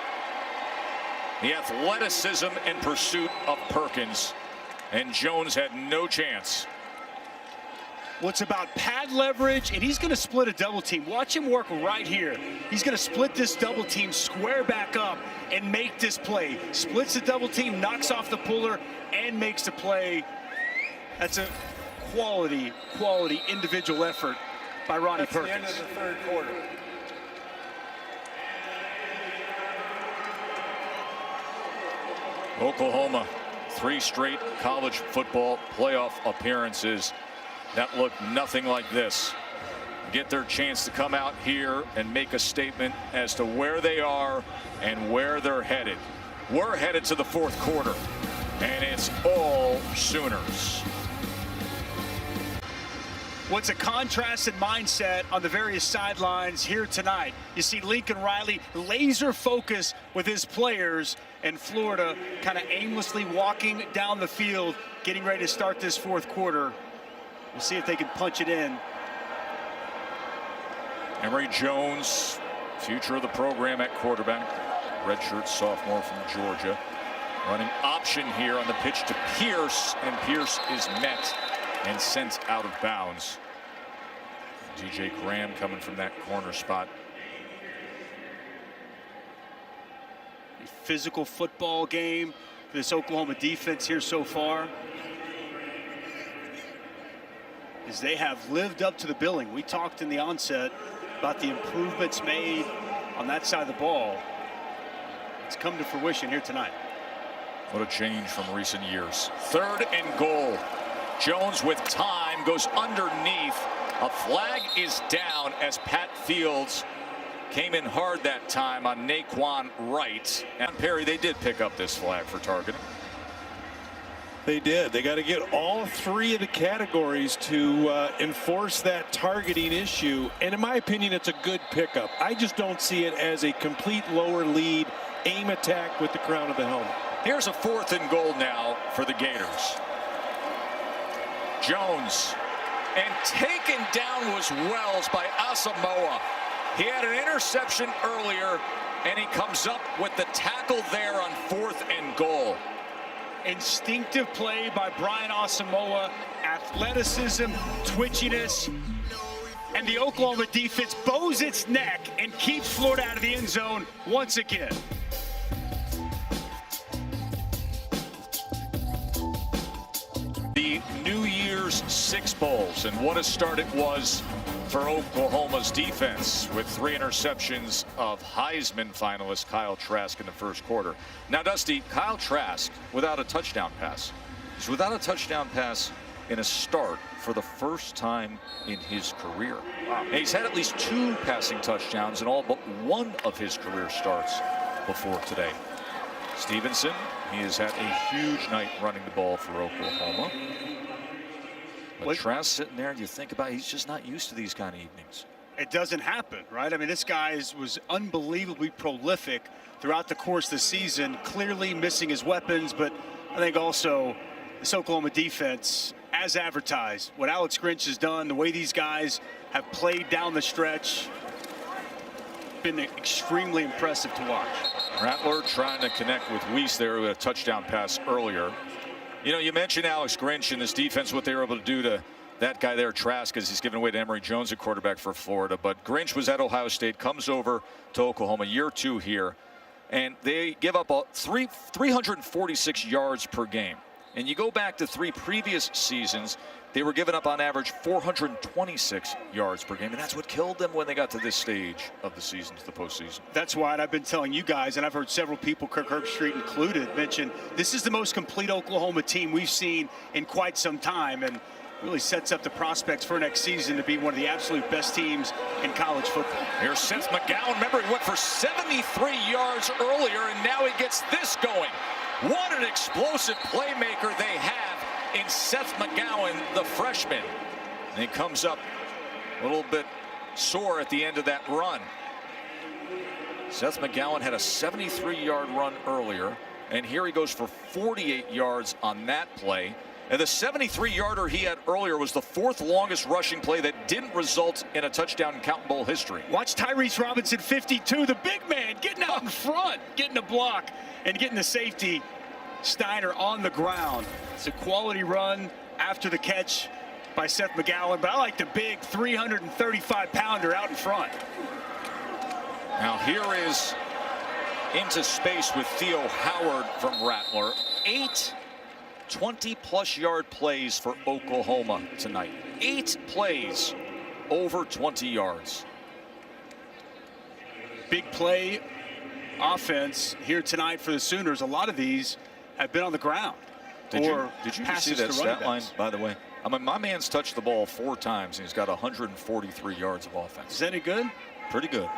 S1: The athleticism in pursuit of Perkins, and Jones had no chance.
S2: Well, it's about pad leverage, and he's going to split a double team. Watch him work right here. He's going to split this double team, square back up, and make this play. Splits the double team, knocks off the puller, and makes the play. That's a quality individual effort by Ronnie Perkins.
S3: The end of the third quarter.
S1: Oklahoma, 3 straight college football playoff appearances that look nothing like this. Get their chance to come out here and make a statement as to where they are and where they're headed. We're headed to the fourth quarter, and it's all Sooners.
S2: What's a contrasted mindset on the various sidelines here tonight. You see Lincoln Riley laser focused with his players, and Florida kind of aimlessly walking down the field, getting ready to start this fourth quarter. We'll see if they can punch it in.
S1: Emory Jones, future of the program at quarterback, redshirt sophomore from Georgia. Running option here on the pitch to Pierce, and Pierce is met and sent out of bounds. DJ Graham coming from that corner spot.
S2: A physical football game for this Oklahoma defense here so far, as they have lived up to the billing. We talked in the onset about the improvements made on that side of the ball. It's come to fruition here tonight.
S1: What a change from recent years. 3rd and goal. Jones with time goes underneath. A flag is down as Pat Fields came in hard that time on Naquan Wright. And Perry, they did pick up this flag for targeting.
S6: They did. They got to get all 3 of the categories to enforce that targeting issue. And in my opinion, it's a good pickup. I just don't see it as a complete lower lead aim attack with the crown of the helmet.
S1: Here's a 4th and goal now for the Gators. Jones, and taken down was Wells by Asamoah. He had an interception earlier, and he comes up with the tackle there on 4th and goal.
S2: Instinctive play by Brian Asamoah, athleticism, twitchiness, and the Oklahoma defense bows its neck and keeps Florida out of the end zone once again.
S1: The New Year's Six Bowls, and what a start it was for Oklahoma's defense with 3 interceptions of Heisman finalist Kyle Trask in the first quarter. Now, Dusty, Kyle Trask without a touchdown pass. He's without a touchdown pass in a start for the first time in his career. And he's had at least 2 passing touchdowns in all but 1 of his career starts before today. Stevenson, he has had a huge night running the ball for Oklahoma. But Trask sitting there, and you think about it, he's just not used to these kind of evenings.
S2: It doesn't happen, right? I mean, this guy was unbelievably prolific throughout the course of the season, clearly missing his weapons, but I think also this Oklahoma defense, as advertised, what Alex Grinch has done, the way these guys have played down the stretch, been extremely impressive to watch.
S1: Rattler trying to connect with Weiss there with a touchdown pass earlier. You know, you mentioned Alex Grinch and this defense, what they were able to do to that guy there, Trask, as he's given away to Emory Jones, a quarterback for Florida. But Grinch was at Ohio State, comes over to Oklahoma, year 2 here, and they give up 346 yards per game. And you go back to 3 previous seasons, they were giving up on average 426 yards per game, and that's what killed them when they got to this stage of the season, to the postseason.
S2: That's why I've been telling you guys, and I've heard several people, Kirk Herbstreit included, mention this is the most complete Oklahoma team we've seen in quite some time, and really sets up the prospects for next season to be one of the absolute best teams in college football.
S1: Here's Seth McGowan. Remember, he went for 73 yards earlier, and now he gets this going. What an explosive playmaker they have in Seth McGowan, the freshman. And he comes up a little bit sore at the end of that run. Seth McGowan had a 73-yard run earlier, and here he goes for 48 yards on that play. And the 73-yarder he had earlier was the 4th longest rushing play that didn't result in a touchdown in Cotton Bowl history.
S2: Watch Tyrese Robinson, 52, the big man, getting out in front, getting a block, and getting the safety, Steiner, on the ground. It's a quality run after the catch by Seth McGowan, but I like the big 335-pounder out in front.
S1: Now here is into space with Theo Howard from Rattler. 8 20-plus yard plays for Oklahoma tonight. 8 plays over 20 yards.
S2: Big play offense here tonight for the Sooners. A lot of these have been on the ground.
S1: Did you see
S2: passes
S1: that
S2: to
S1: stat
S2: running
S1: line,
S2: backs.
S1: by the way? I mean, my man's touched the ball 4 times, and he's got 143 yards of offense.
S2: Is that any good?
S1: Pretty good.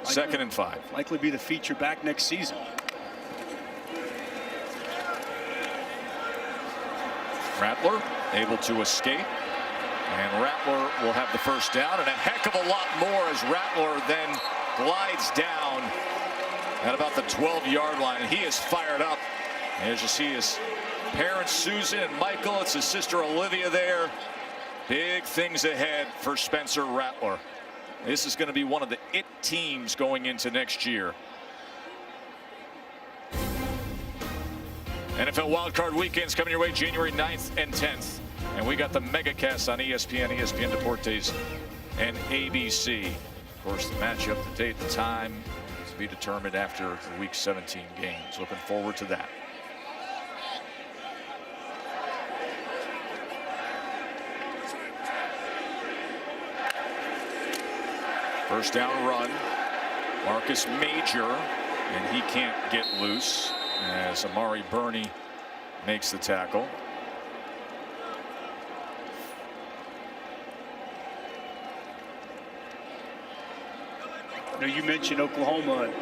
S1: Second and 5.
S2: Likely be the feature back next season.
S1: Rattler able to escape, and Rattler will have the first down, and a heck of a lot more as Rattler then glides down at about the 12-yard line. He is fired up. As you see his parents, Susan and Michael, it's his sister Olivia there. Big things ahead for Spencer Rattler. This is going to be one of the it teams going into next year. NFL Wildcard Weekend's coming your way January 9th and 10th. And we got the MegaCast on ESPN, ESPN Deportes, and ABC. Of course, the matchup, the date, the time to be determined after the Week 17 games. Looking forward to that. First down run. Marcus Major, and he can't get loose as Amari Burney makes the tackle.
S2: You mentioned Oklahoma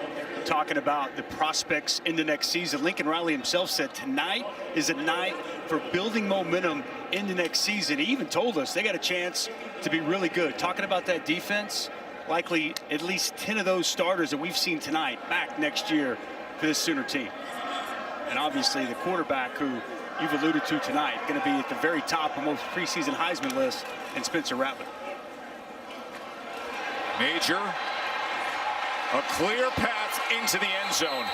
S2: talking about the prospects in the next season. Lincoln Riley himself said tonight is a night for building momentum in the next season. He even told us they got a chance to be really good. Talking about that defense, likely at least 10 of those starters that we've seen tonight back next year for this Sooner team. And obviously the quarterback who you've alluded to tonight, going to be at the very top of most preseason Heisman lists, and Spencer Rattler.
S1: Major, a clear path into the end zone.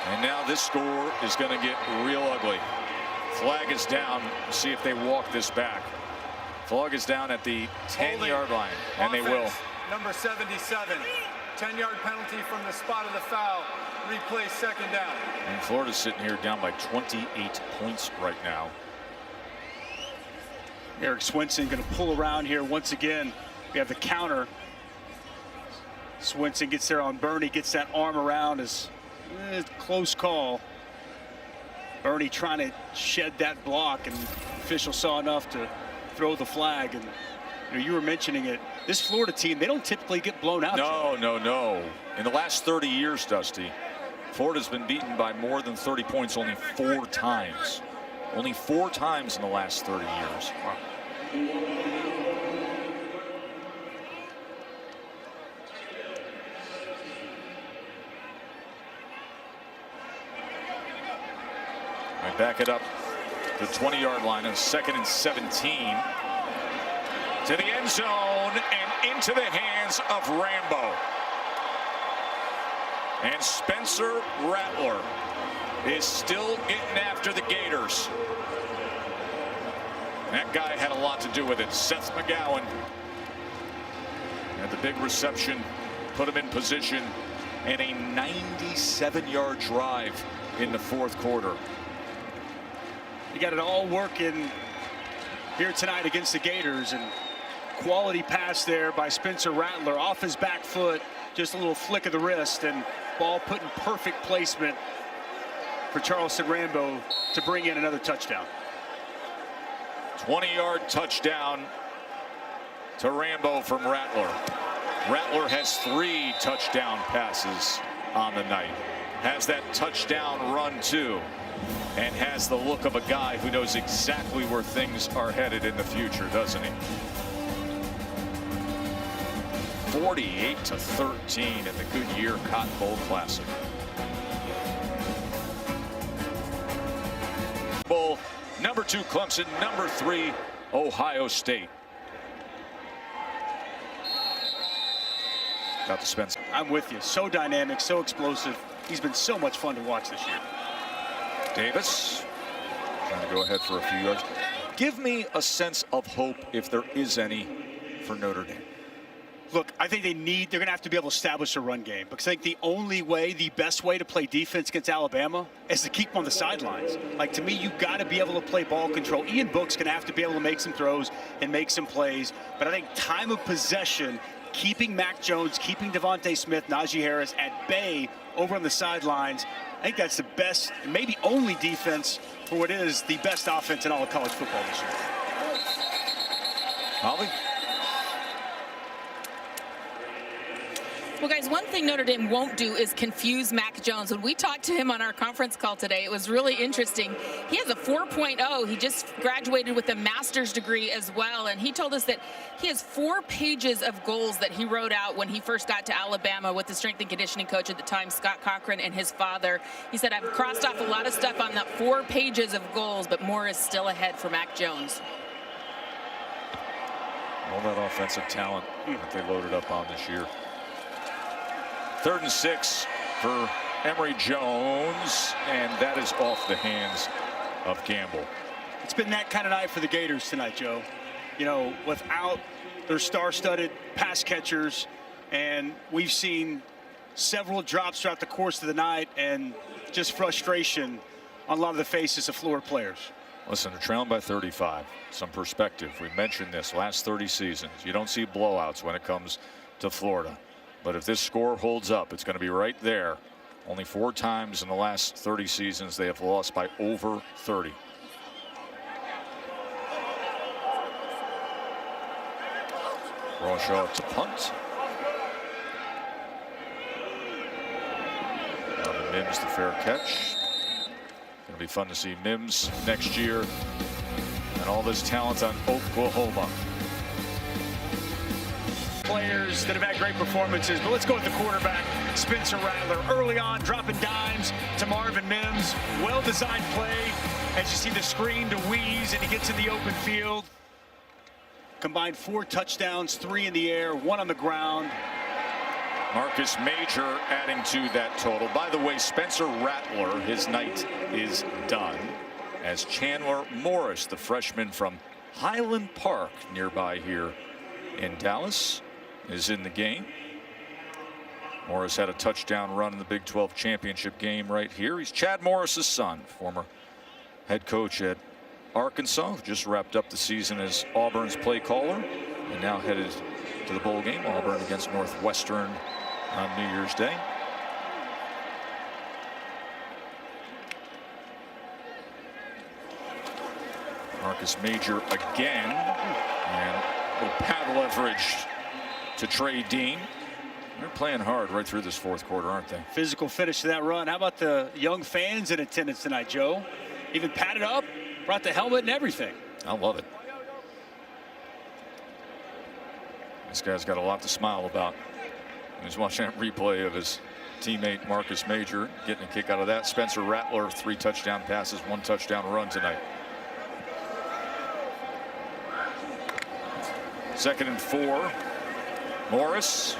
S1: And now this score is going to get real ugly. Flag is down. See if they walk this back. Flag is down at the 10-yard line, and they will.
S3: Number 77, 10-yard penalty from the spot of the foul. Replay, second down.
S1: And Florida's sitting here down by 28 points right now.
S2: Eric Swinson going to pull around here once again. We have the counter. Swinson gets there on Burney, gets that arm around. Is close call. Burney trying to shed that block, and official saw enough to throw the flag. And you were mentioning it. This Florida team, they don't typically get blown out.
S1: No. In the last 30 years, Dusty, Florida's been beaten by more than 30 points only 4 times. Only 4 times in the last 30 years. Wow. I back it up to the 20-yard line on 2nd and 17. To the end zone and into the hands of Rambo. And Spencer Rattler is still getting after the Gators. That guy had a lot to do with it. Seth McGowan had the big reception, put him in position, and a 97-yard drive in the fourth quarter.
S2: You got it all working here tonight against the Gators, and quality pass there by Spencer Rattler off his back foot, just a little flick of the wrist, and ball put in perfect placement for Charleston Rambo to bring in another touchdown.
S1: 20-yard touchdown to Rambo from Rattler. Rattler has 3 touchdown passes on the night. Has that touchdown run too, and has the look of a guy who knows exactly where things are headed in the future, doesn't he? 48-13 in the Goodyear Cotton Bowl Classic. Bowl, number 2 Clemson, number 3 Ohio State. Got to Spencer.
S2: I'm with you. So dynamic, so explosive. He's been so much fun to watch this year.
S1: Davis trying to go ahead for a few yards. Give me a sense of hope, if there is any, for Notre Dame.
S2: Look, I think they're going to have to be able to establish a run game, because I think the best way to play defense against Alabama is to keep them on the sidelines. Like, to me, you got to be able to play ball control. Ian Book's going to have to be able to make some throws and make some plays. But I think time of possession, keeping Mac Jones, keeping Devontae Smith, Najee Harris at bay over on the sidelines, I think that's the best, maybe only defense for what is the best offense in all of college football this year.
S1: Holly?
S5: Well, guys, one thing Notre Dame won't do is confuse Mac Jones. When we talked to him on our conference call today, it was really interesting. He has a 4.0. He just graduated with a master's degree as well. And he told us that he has 4 pages of goals that he wrote out when he first got to Alabama with the strength and conditioning coach at the time, Scott Cochran, and his father. He said, I've crossed off a lot of stuff on that 4 pages of goals, but more is still ahead for Mac Jones.
S1: All that offensive talent that they loaded up on this year. 3rd and 6 for Emory Jones, and that is off the hands of Gamble.
S2: It's been that kind of night for the Gators tonight, Joe. You know, without their star-studded pass catchers, and we've seen several drops throughout the course of the night, and just frustration on a lot of the faces of Florida players.
S1: Listen, they're trailing by 35. Some perspective. We mentioned this last 30 seasons. You don't see blowouts when it comes to Florida. But if this score holds up, it's going to be right there. Only 4 times in the last 30 seasons they have lost by over 30. Bradshaw to punt. Mims the fair catch. Going to be fun to see Mims next year and all this talent on Oklahoma.
S2: Players that have had great performances, but let's go with the quarterback, Spencer Rattler. Early on, dropping dimes to Marvin Mims. Well-designed play as you see the screen to Weeze, and he gets in the open field. Combined 4 touchdowns, 3 in the air, 1 on the ground.
S1: Marcus Major adding to that total. By the way, Spencer Rattler, his night is done as Chandler Morris, the freshman from Highland Park nearby here in Dallas, is in the game. Morris had a touchdown run in the Big 12 championship game right here. He's Chad Morris's son, former head coach at Arkansas, just wrapped up the season as Auburn's play caller and now headed to the bowl game. Auburn against Northwestern on New Year's Day. Marcus Major again, and a little pad leverage to Trey Dean. They're playing hard right through this fourth quarter, aren't they?
S2: Physical finish to that run. How about the young fans in attendance tonight, Joe? Even padded up, brought the helmet and everything.
S1: I love it. This guy's got a lot to smile about. He's watching that replay of his teammate Marcus Major getting a kick out of that. Spencer Rattler, 3 touchdown passes, 1 touchdown run tonight. 2nd and 4. Morris.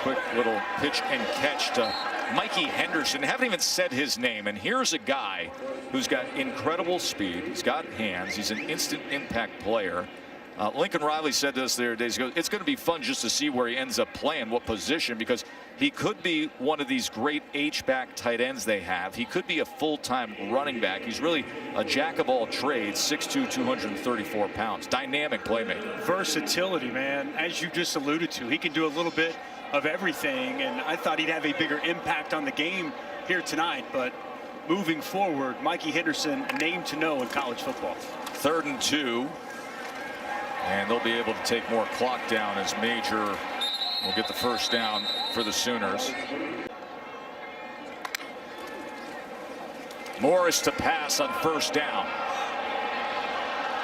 S1: Quick little pitch and catch to Mikey Henderson. Haven't even said his name. And here's a guy who's got incredible speed. He's got hands. He's an instant impact player. Lincoln Riley said to us the other day, he goes, it's going to be fun just to see where he ends up playing, what position, because he could be one of these great H-back tight ends they have. He could be a full-time running back. He's really a jack of all trades, 6'2", 234 pounds. Dynamic playmaker.
S2: Versatility, man. As you just alluded to, he can do a little bit of everything, and I thought he'd have a bigger impact on the game here tonight, but moving forward, Mikey Henderson, a name to know in college football.
S1: 3rd and 2. And they'll be able to take more clock down as Major will get the first down for the Sooners. Morris to pass on 1st down.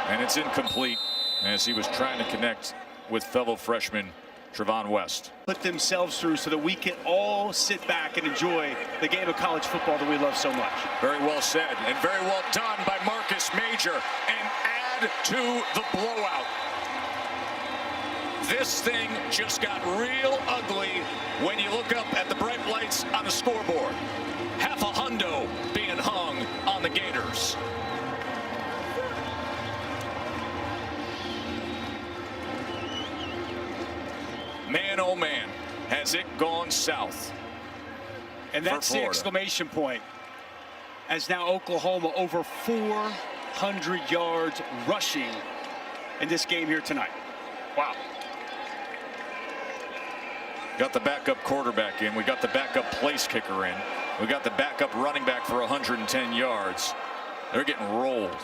S1: And it's incomplete as he was trying to connect with fellow freshman Trevon West.
S2: Put themselves through so that we can all sit back and enjoy the game of college football that we love so much.
S1: Very well said and very well done by Marcus Major. And add to the blowout. This thing just got real ugly when you look up at the bright lights on the scoreboard. Half a hundo being hung on the Gators. Man, oh man, has it gone south.
S2: And that's the exclamation point, as now Oklahoma over 400 yards rushing in this game here tonight. Wow.
S1: Got the backup quarterback in. We got the backup place kicker in. We got the backup running back for 110 yards. They're getting rolled.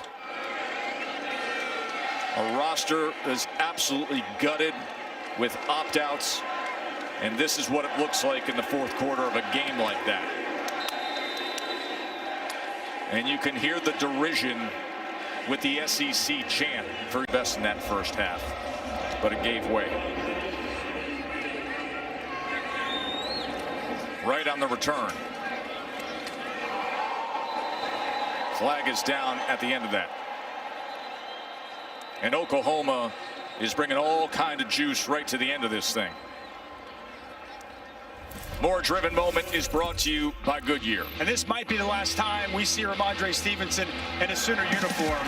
S1: A roster is absolutely gutted with opt-outs. And this is what it looks like in the 4th quarter of a game like that. And you can hear the derision with the SEC chant for best in that 1st half. But it gave way. Right on the return. Flag is down at the end of that. And Oklahoma is bringing all kind of juice right to the end of this thing. More Driven Moment is brought to you by Goodyear.
S2: And this might be the last time we see Ramondre Stevenson in a Sooner uniform.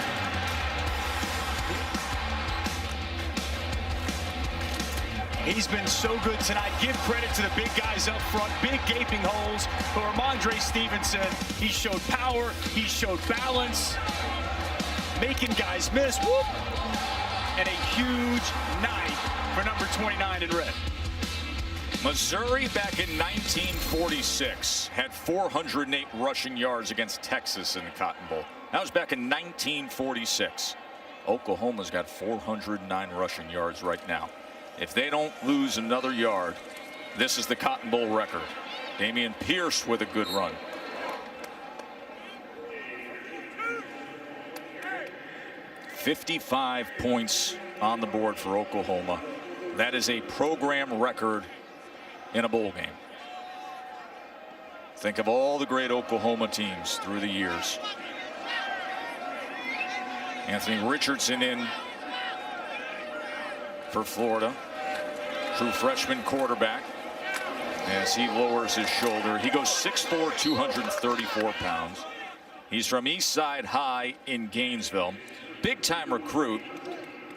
S2: He's been so good tonight. Give credit to the big guys up front. Big gaping holes. But Ramondre Stevenson, he showed power. He showed balance. Making guys miss. Whoop! And a huge night for number 29 in red.
S1: Missouri back in 1946 had 408 rushing yards against Texas in the Cotton Bowl. That was back in 1946. Oklahoma's got 409 rushing yards right now. If they don't lose another yard, this is the Cotton Bowl record. Damian Pierce with a good run. $55 points on the board for Oklahoma. That is a program record in a bowl game. Think of all the great Oklahoma teams through the years. Anthony Richardson in for Florida. True freshman quarterback. As he lowers his shoulder, he goes 6'4", 234 pounds. He's from Eastside High in Gainesville. Big time recruit.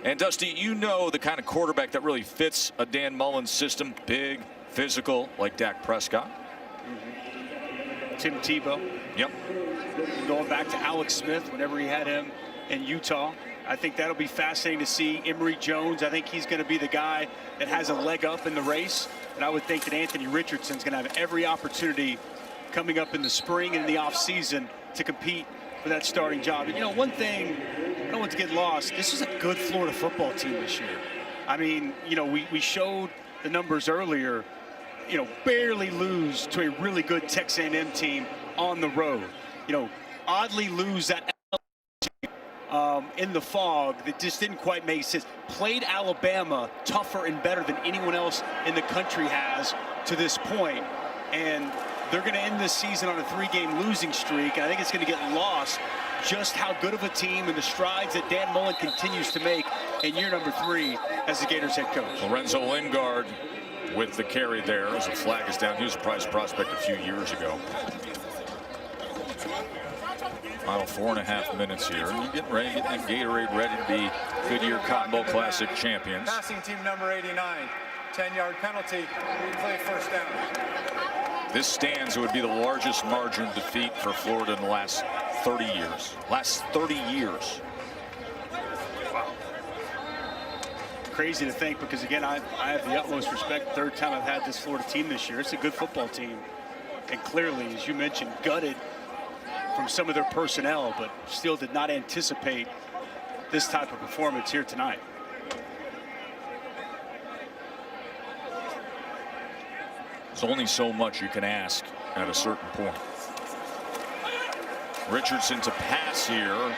S1: And Dusty, you know the kind of quarterback that really fits a Dan Mullen system. Big, physical, like Dak Prescott.
S2: Tim Tebow.
S1: Yep.
S2: Going back to Alex Smith whenever he had him in Utah. I think that'll be fascinating to see. Emory Jones, I think he's going to be the guy that has a leg up in the race. And I would think that Anthony Richardson's going to have every opportunity coming up in the spring and in the offseason to compete for that starting job. And, you know, one thing, I don't want to get lost, this is a good Florida football team this year. I mean, you know, we showed the numbers earlier, you know, barely lose to a really good Texas A&M team on the road. You know, oddly lose that in the fog that just didn't quite make sense. Played Alabama tougher and better than anyone else in the country has to this point. And they're going to end this season on a 3-game losing streak. And I think it's going to get lost just how good of a team and the strides that Dan Mullen continues to make in year number 3 as the Gators head coach.
S1: Lorenzo Lingard with the carry there as the flag is down. He was a prize prospect a few years ago. Final 4.5 minutes here. You're getting ready, getting that Gatorade ready to be Goodyear Cotton Bowl Classic champions.
S3: Passing team number 89, 10-yard penalty, replay first down.
S1: This stands would be the largest margin of defeat for Florida in the last 30 years. Last 30 years.
S2: Crazy to think, because again, I have the utmost respect. Third time I've had this Florida team this year. It's a good football team, and clearly, as you mentioned, gutted from some of their personnel, but still did not anticipate this type of performance here tonight.
S1: There's only so much you can ask at a certain point. Richardson to pass here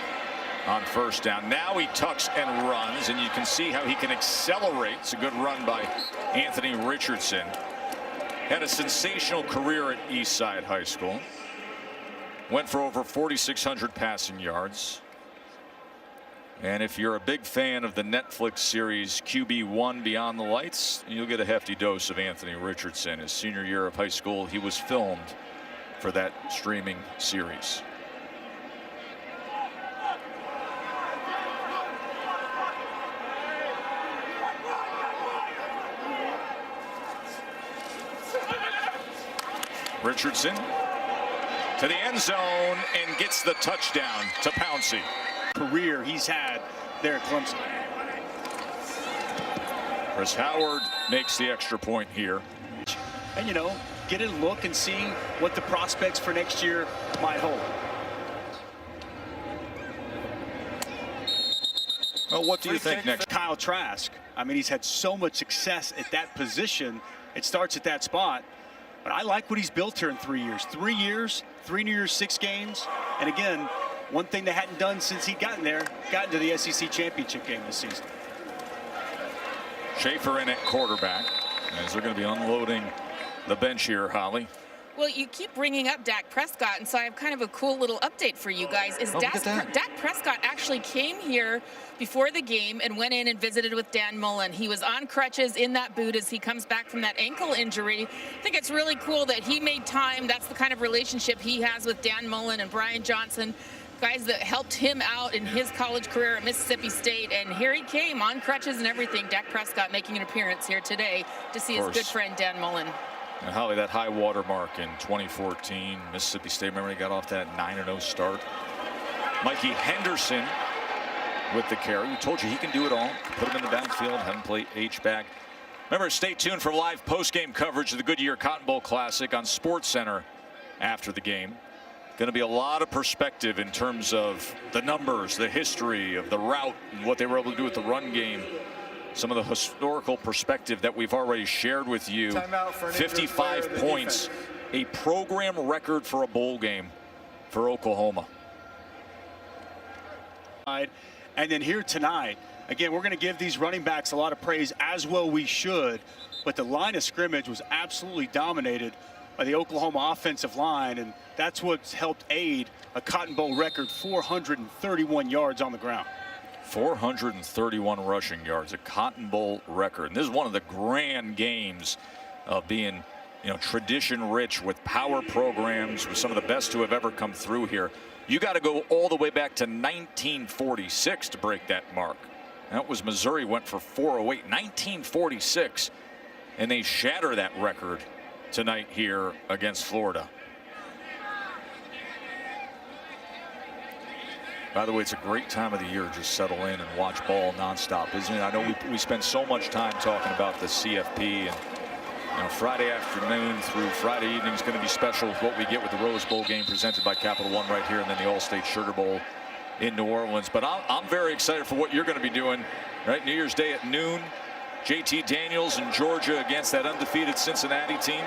S1: on first down. Now he tucks and runs, and you can see how he can accelerate. It's a good run by Anthony Richardson. Had a sensational career at Eastside High School. Went for over 4,600 passing yards. And if you're a big fan of the Netflix series QB1 Beyond the Lights, you'll get a hefty dose of Anthony Richardson. His senior year of high school, he was filmed for that streaming series. Richardson to the end zone and gets the touchdown to Pouncey.
S2: Career he's had there at Clemson.
S1: Chris Howard makes the extra point here.
S2: And, you know, get a look and see what the prospects for next year might hold.
S1: Well, what do you think next?
S2: Kyle Trask. I mean, he's had so much success at that position. It starts at that spot. But I like what he's built here in 3 years. 3 years, 3 New Year's, 6 games. And again, one thing they hadn't done since he'd gotten there, gotten to the SEC championship game this season.
S1: Schaefer in at quarterback, as they're going to be unloading the bench here, Holly.
S5: Well, you keep bringing up Dak Prescott, and so I have kind of a cool little update for you guys. Dak Prescott actually came here before the game and went in and visited with Dan Mullen. He was on crutches in that boot as he comes back from that ankle injury. I think it's really cool that he made time. That's the kind of relationship he has with Dan Mullen and Brian Johnson, guys that helped him out in his college career at Mississippi State. And here he came on crutches and everything. Dak Prescott making an appearance here today to see his good friend Dan Mullen.
S1: And Holly, that high water mark in 2014, Mississippi State, remember he got off that 9-0 start. Mikey Henderson with the carry. We told you he can do it all. Put him in the backfield, have him play H-back. Remember, stay tuned for live post-game coverage of the Goodyear Cotton Bowl Classic on SportsCenter after the game. Going to be a lot of perspective in terms of the numbers, the history of the route, and what they were able to do with the run game. Some of the historical perspective that we've already shared with you. 55 points, a program record for a bowl game for Oklahoma.
S2: And then here tonight, again, we're going to give these running backs a lot of praise, as well we should. But the line of scrimmage was absolutely dominated by the Oklahoma offensive line, and that's what's helped aid a Cotton Bowl record 431 yards on the ground.
S1: 431 rushing yards, a Cotton Bowl record. And this is one of the grand games of being, you know, tradition rich with power programs, with some of the best who have ever come through here. You got to go all the way back to 1946 to break that mark. That was Missouri went for 408, 1946, and they shatter that record tonight here against Florida. By the way, it's a great time of the year to just settle in and watch ball nonstop, isn't it? I know we spend so much time talking about the CFP, and you know, Friday afternoon through Friday evening is going to be special with what we get with the Rose Bowl game presented by Capital One right here, and then the All-State Sugar Bowl in New Orleans. But I'm very excited for what you're going to be doing, right? New Year's Day at noon, JT Daniels in Georgia against that undefeated Cincinnati team.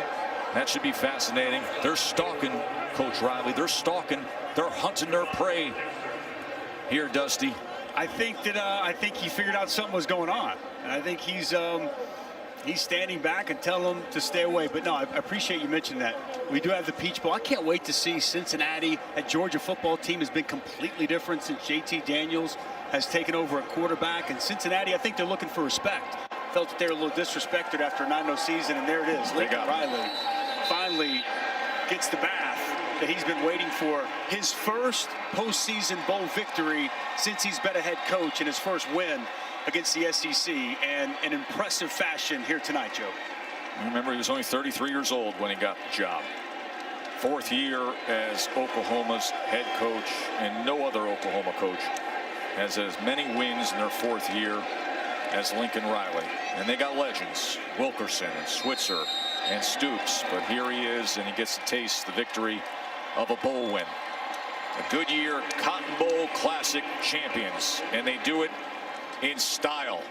S1: That should be fascinating. They're stalking Coach Riley. They're stalking. They're hunting their prey. Here, Dusty.
S2: I think he figured out something was going on, and I think he's standing back and telling them to stay away. But no, I appreciate you mentioning that. We do have the Peach Bowl. I can't wait to see Cincinnati. That Georgia football team has been completely different since JT Daniels has taken over at quarterback. And Cincinnati, I think they're looking for respect felt that they were a little disrespected after a 9-0 season, and there it is. Lincoln Riley finally gets the bath that he's been waiting for. His first postseason bowl victory since he's been a head coach, and his first win against the SEC, and an impressive fashion here tonight, Joe.
S1: Remember, he was only 33 years old when he got the job. 4th year as Oklahoma's head coach, and no other Oklahoma coach has as many wins in their 4th year as Lincoln Riley. And they got legends, Wilkerson and Switzer and Stoops, but here he is, and he gets to taste the victory of a bowl win. A Goodyear Cotton Bowl Classic champions, and they do it in style.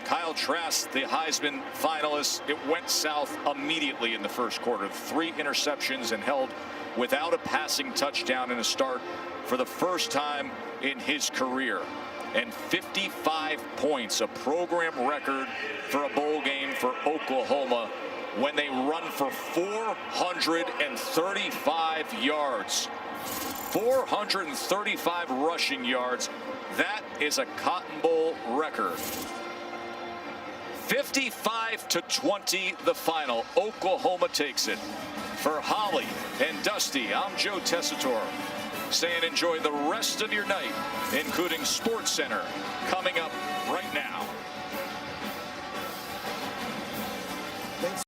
S1: Kyle Trask, the Heisman finalist, it went south immediately in the first quarter. 3 interceptions and held without a passing touchdown in a start for the first time in his career. And 55 points, a program record for a bowl game for Oklahoma when they run for 435 yards. 435 rushing yards. That is a Cotton Bowl record. 55-20 the final. Oklahoma takes it. For Holly and Dusty, I'm Joe Tessitore, saying enjoy the rest of your night, including SportsCenter, coming up right